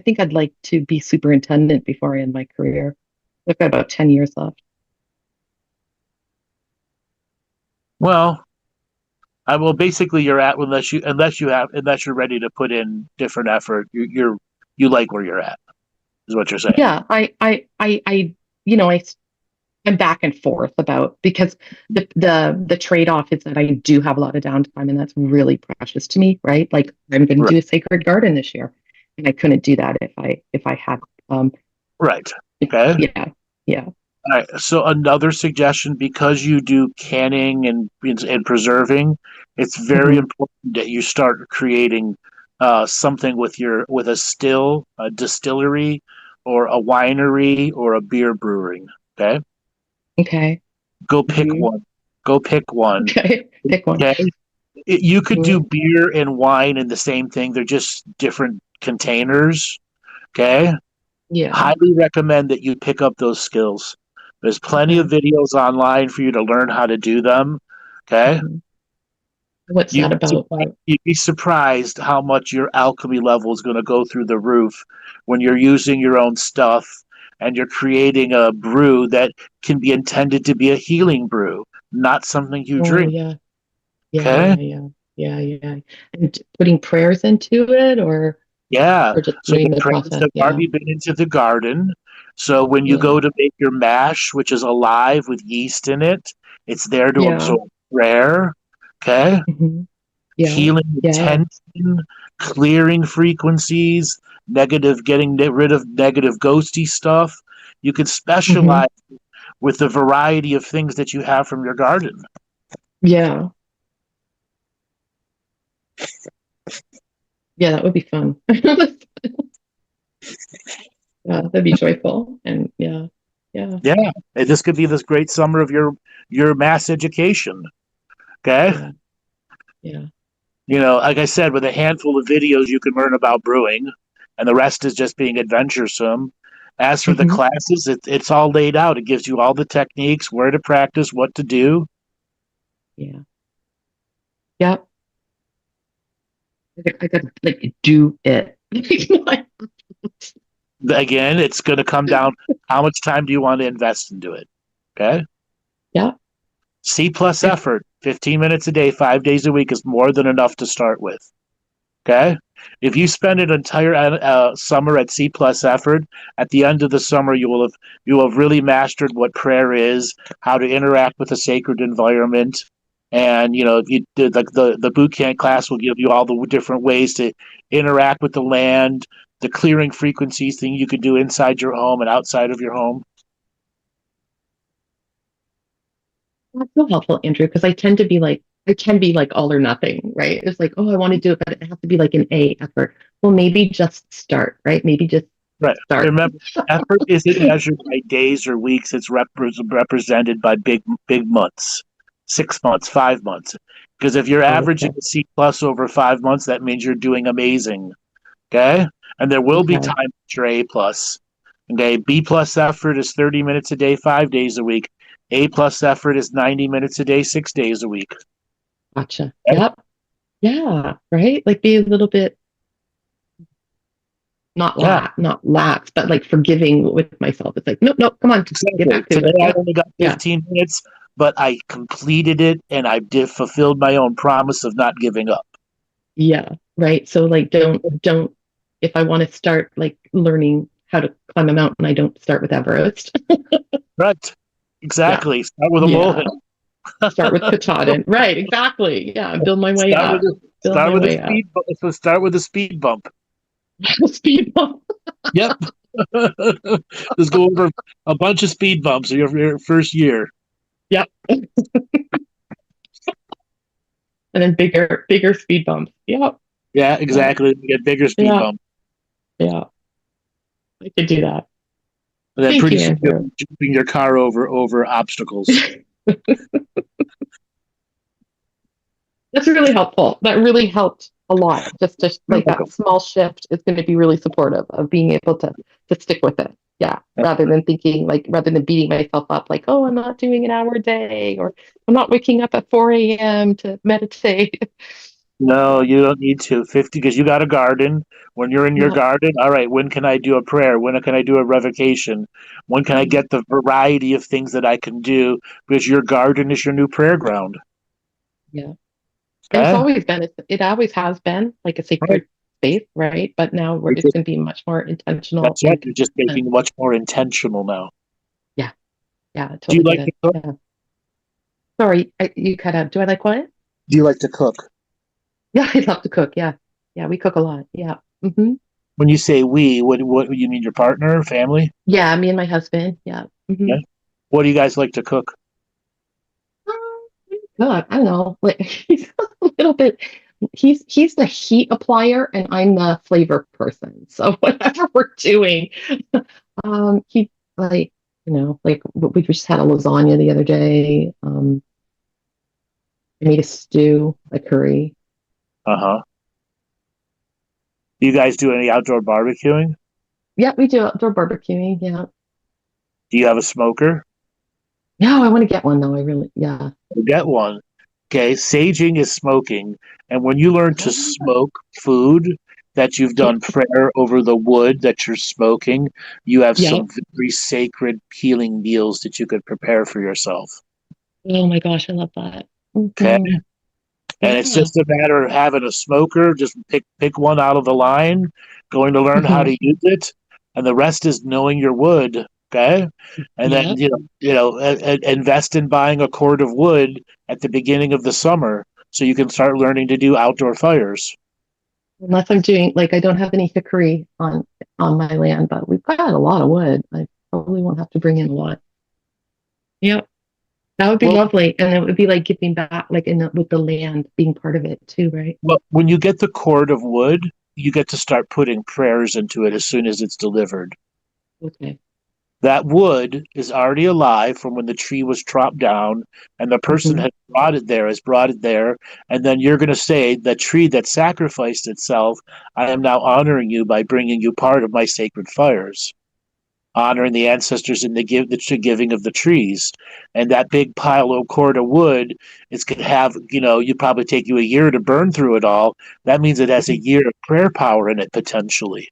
think I'd like to be superintendent before I end my career. I've got about 10 years left. Well, I will basically you're at unless you're ready to put in different effort. You like where you're at, is what you're saying. Yeah, you know, I'm back and forth about because the trade-off is that I do have a lot of downtime and that's really precious to me, right? Like I'm going to Right. do a sacred garden this year, and I couldn't do that if I had Right. Okay. yeah, yeah. All right. So another suggestion, because you do canning and preserving, it's very Hmm. important that you start creating something with a distillery, or a winery, or a beer brewing. Okay. Okay. Go pick Hmm. one. Go pick one. Okay. Pick one. Okay. You could do Mhm. beer and wine in the same thing. They're just different containers. Okay. Yeah. Highly recommend that you pick up those skills. There's plenty of Okay. videos online for you to learn how to do them. Okay. Mhm. What's You'd that be about? surprised, you'd be surprised how much your alchemy level is going to go through the roof when you're using your own stuff and you're creating a brew that can be intended to be a healing brew, not something you Oh drink. yeah. Yeah, Okay. yeah, yeah. Yeah, yeah. And putting prayers into it or Yeah. or just So doing the the prayers process. have Yeah. already been into the garden. So when you Yeah. go to make your mash, which is alive with yeast in it, it's there to Yeah. absorb prayer. Okay. Hmm. Yeah. Healing Yeah. tension, clearing frequencies, getting rid of negative ghosty stuff. You could Hmm. specialize with the variety of things that you have from your garden. Yeah. Yeah, that would be fun. Yeah, that'd be joyful. And yeah. Yeah. Yeah, and this could be this great summer of your mass education. Okay, Yeah. Yeah. like I said, with a handful of videos, you can learn about brewing, and the rest is just being adventuresome. As for the Hmm. classes, it's all laid out. It gives you all the techniques, where to practice, what to do. Yeah. Yeah. I got to like do it. Again, it's going to come down. How much time do you want to invest into it? Okay. Yeah. C plus effort, 15 minutes a day, 5 days a week is more than enough to start with. Okay. If you spend an entire summer at C plus effort, at the end of the summer, you will have really mastered what prayer is, how to interact with a sacred environment. And if you did like the boot camp class will give you all the different ways to interact with the land, the clearing frequencies thing you could do inside your home and outside of your home. That's so helpful, Andrew, because I can be like all or nothing, right? It's like, oh, I want to do it, but it has to be like an A effort. Well, maybe just start, right? Maybe just Right. start. Remember, effort isn't measured by days or weeks. It's represented by big months, 6 months, 5 months. Because if you're Oh, averaging okay. a C plus over 5 months, that means you're doing amazing. Okay, and there will be Okay. time for A plus. Okay, B plus effort is 30 minutes a day, 5 days a week. A plus effort is 90 minutes a day, 6 days a week. Gotcha. Okay? Yep. Yeah. Right. Like be a little bit Yeah, not lax, but like forgiving with myself. It's like, nope, nope, come on, get exactly. back to Today it. I Yep. only got Yeah. 15 minutes, but I completed it and I did fulfilled my own promise of not giving up. Yeah. Right. So like don't if I want to start like learning how to climb a mountain, I don't start with Everest. Right. Yeah. Exactly. Start with a Yeah. molehill. Start with Katahdin. Right, exactly. Yeah, build my way Start with up. a Build start my with a way up. speed. So start with a speed bump. Speed bump. Yep. Just go over a bunch of speed bumps in your first year. Yep. And then bigger speed bumps. Yep. Yeah, Yeah. exactly. You get bigger speed Yeah. bump, Yeah. I could do that. and then Thank pretty you, soon you'll Andrew. be jumping your car over obstacles. That's really helpful. That really helped a lot. Just You're like that welcome. small shift is going to be really supportive of being able to stick with it. Yeah. Rather than beating myself up like, oh, I'm not doing an hour a day, or I'm not waking up at 4 a.m. to meditate. No, you don't need to. 50 because you got a garden. When you're in your Yeah. garden, all right, when can I do a prayer? When can I do a revocation? When can I get the variety of things that I can do? Because your garden is your new prayer ground. Yeah. And Okay? it always has been like a Right. sacred space, right? But now You're it's just- going to be much more intentional That's right. and You're just making much more intentional now. yeah, yeah, I Do you totally like get to it. cook? Yeah. Sorry, you cut out. Do I like what? Do you like to cook? Yeah, I love to cook. Yeah. Yeah, we cook a lot. Yeah. Hmm. When you say we, what you mean? Your partner, family? Yeah, me and my husband. Yeah. Hmm. Yeah. What do you guys like to cook? God, I don't know. Like he's a little bit he's the heat applier and I'm the flavor person. So whatever we're doing, he like like we just had a lasagna the other day. I made a stew, a curry. Uh huh. Do you guys do any outdoor barbecuing? Yeah, we do outdoor barbecuing. Yeah. Do you have a smoker? No, I want to get one though. I really, yeah. Get one. Okay, saging is smoking, and when you learn to smoke food that you've Yeah. done prayer over the wood that you're smoking, you have Yeah. some very sacred healing meals that you could prepare for yourself. Oh my gosh, I love that. Okay, Mhm. and it's Yeah. just a matter of having a smoker. Just pick one out of the line, going to learn how Mhm. to use it, and the rest is knowing your wood. Okay, and Yeah. then invest in buying a cord of wood at the beginning of the summer so you can start learning to do outdoor fires. Unless I'm doing like I don't have any hickory on my land, but we've got a lot of wood. I probably won't have to bring in a lot. Yep. That would be Well, lovely. And it would be like giving back, like with the land being part of it too, right? well, when you get the cord of wood, you get to start putting prayers into it as soon as it's delivered. Okay. That wood is already alive from when the tree was chopped down, and the person Hmm. has brought it there, and then you're going to say, the tree that sacrificed itself, I am now honoring you by bringing you part of my sacred fires, honoring the ancestors in the giving of the trees. And that big pile of cord of wood is going to have, you probably take you a year to burn through it all. That means it has a year of prayer power in it potentially.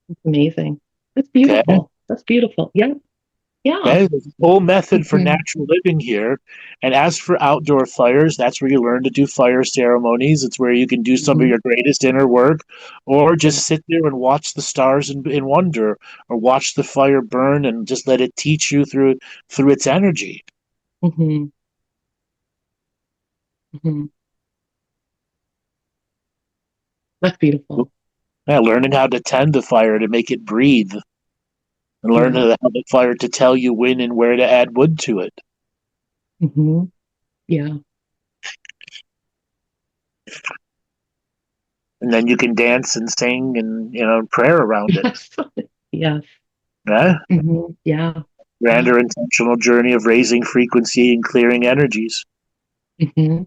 That's amazing. That's Okay. beautiful. That's beautiful. Yeah. Yeah. Okay, there's a whole method for Mhm. natural living here. And as for outdoor fires, that's where you learn to do fire ceremonies. It's where you can do some of Mhm. your greatest inner work, or Yeah. just sit there and watch the stars in wonder, or watch the fire burn and just let it teach you through its energy. Hmm. Hmm. That's beautiful. Yeah, learning how to tend the fire to make it breathe, and learn Yeah. how the fire to tell you when and where to add wood to it. Hmm. Yeah. And then you can dance and sing and prayer around it. Yes. Yes. Yeah? Yeah. Yeah. Grander intentional journey of raising frequency and clearing energies. Hmm.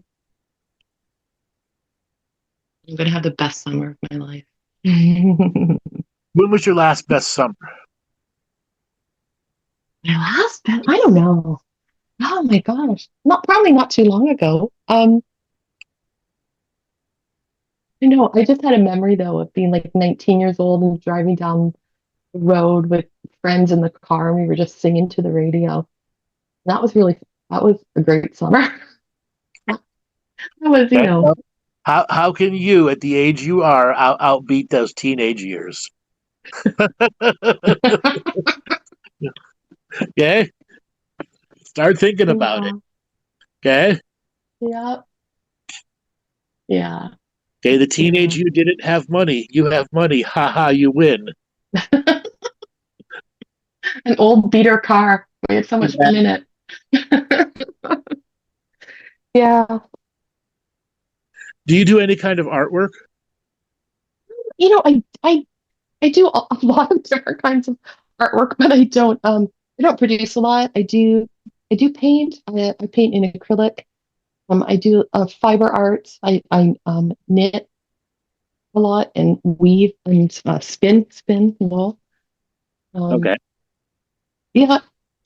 I'm gonna have the best summer of my life. My When was your last best summer? last pet, I don't know. Oh my gosh. Not too long ago. I know, I just had a memory though of being like 19 years old and driving down the road with friends in the car and we were just singing to the radio. That was a great summer. That was, Okay. How can you, at the age you are, outbeat those teenage years? Okay, start thinking about it. yeah, Okay, yeah, yeah, okay. The teenage yeah. you didn't have money. You have money. Ha ha! You win. An old beater car. We had so much Yeah. fun in it. Yeah. Do you do any kind of artwork? You know, I do a lot of different kinds of artwork, but I don't produce a lot. I do paint. I paint in acrylic. I do fiber arts. I knit a lot and weave and spin wool. Um, Okay. yeah.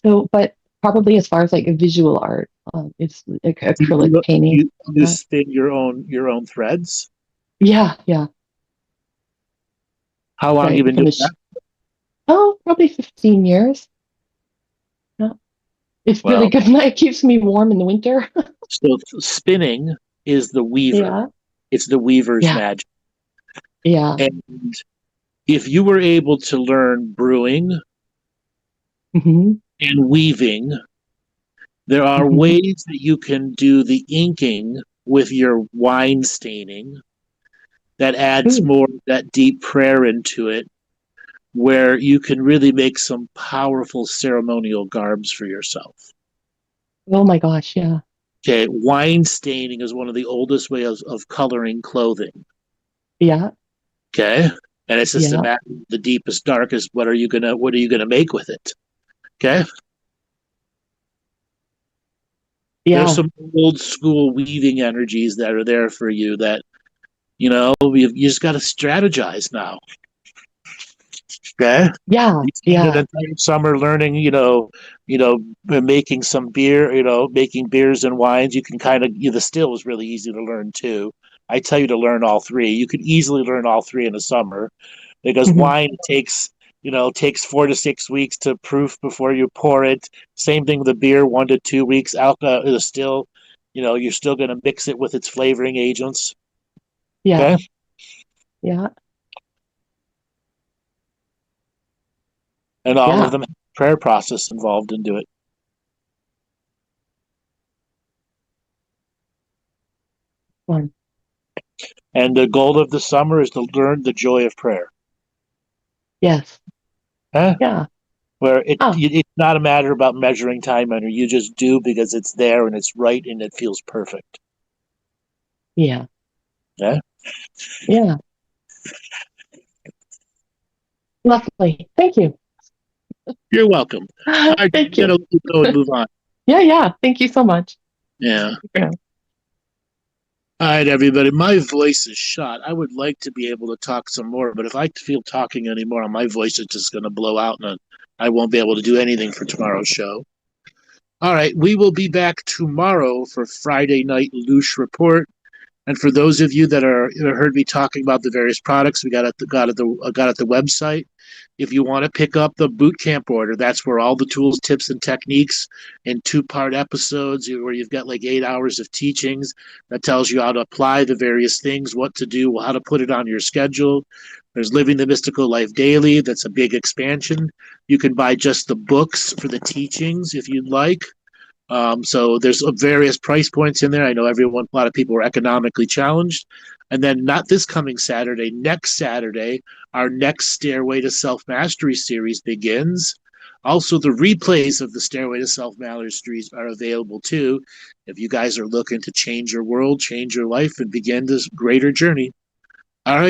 So, but probably as far as like a visual art, it's like acrylic painting. You spin your own threads. Yeah, yeah. How long you Right. been doing that? Oh, probably 15 years. Yeah. It's really Well, good. It keeps me warm in the winter. so spinning is the weaver. Yeah. It's the weaver's Yeah. magic. Yeah. And if you were able to learn brewing Hmm. and weaving, there are Hmm. ways that you can do the inking with your wine staining that adds Ooh. more of that deep prayer into it, where you can really make some powerful ceremonial garbs for yourself. Oh my gosh. Yeah. Okay, wine staining is one of the oldest ways of coloring clothing. Yeah. Okay, and it's just a Yeah. matter of the deepest, darkest. What are you gonna make with it? Okay, there's Yeah. some old school weaving energies that are there for you that you just got to strategize now. Okay, Yeah. you spend an Yeah. entire summer learning, making some beer, making beers and wines. You can kind of, the still is really easy to learn too. I tell you to learn all three. You could easily learn all three in a summer because Hmm. wine takes 4 to 6 weeks to proof before you pour it. Same thing with the beer, 1 to 2 weeks. Alcohol is still, you're still going to mix it with its flavoring agents. Yeah. Okay. Yeah. And all Yeah. of them have a prayer process involved into it. Fun. And the goal of the summer is to learn the joy of prayer. Yes. Huh? Yeah. Where Oh, it's not a matter about measuring time under. You just do because it's there and it's right and it feels perfect. yeah. Yeah. Yeah. Lovely. Thank you. You're welcome. All right, Thank gotta you. let you go and move on. Yeah, yeah. Thank you so much. Yeah. Yeah. All right, everybody. My voice is shot. I would like to be able to talk some more, but if I feel talking anymore, my voice is just going to blow out and I won't be able to do anything for tomorrow's show. All right, we will be back tomorrow for Friday Night Loosh Report. And for those of you that heard me talking about the various products we got at the website, if you want to pick up the boot camp order, that's where all the tools, tips, and techniques in 2-part episodes where you've got like 8 hours of teachings that tells you how to apply the various things, what to do, how to put it on your schedule. There's Living the Mystical Life Daily. That's a big expansion. You can buy just the books for the teachings if you'd like. So there's various price points in there. I know a lot of people are economically challenged. And then not this coming Saturday, next Saturday, our next Stairway to Self-Mastery series begins. Also, the replays of the Stairway to Self-Mastery series are available too. If you guys are looking to change your world, change your life, and begin this greater journey. All right.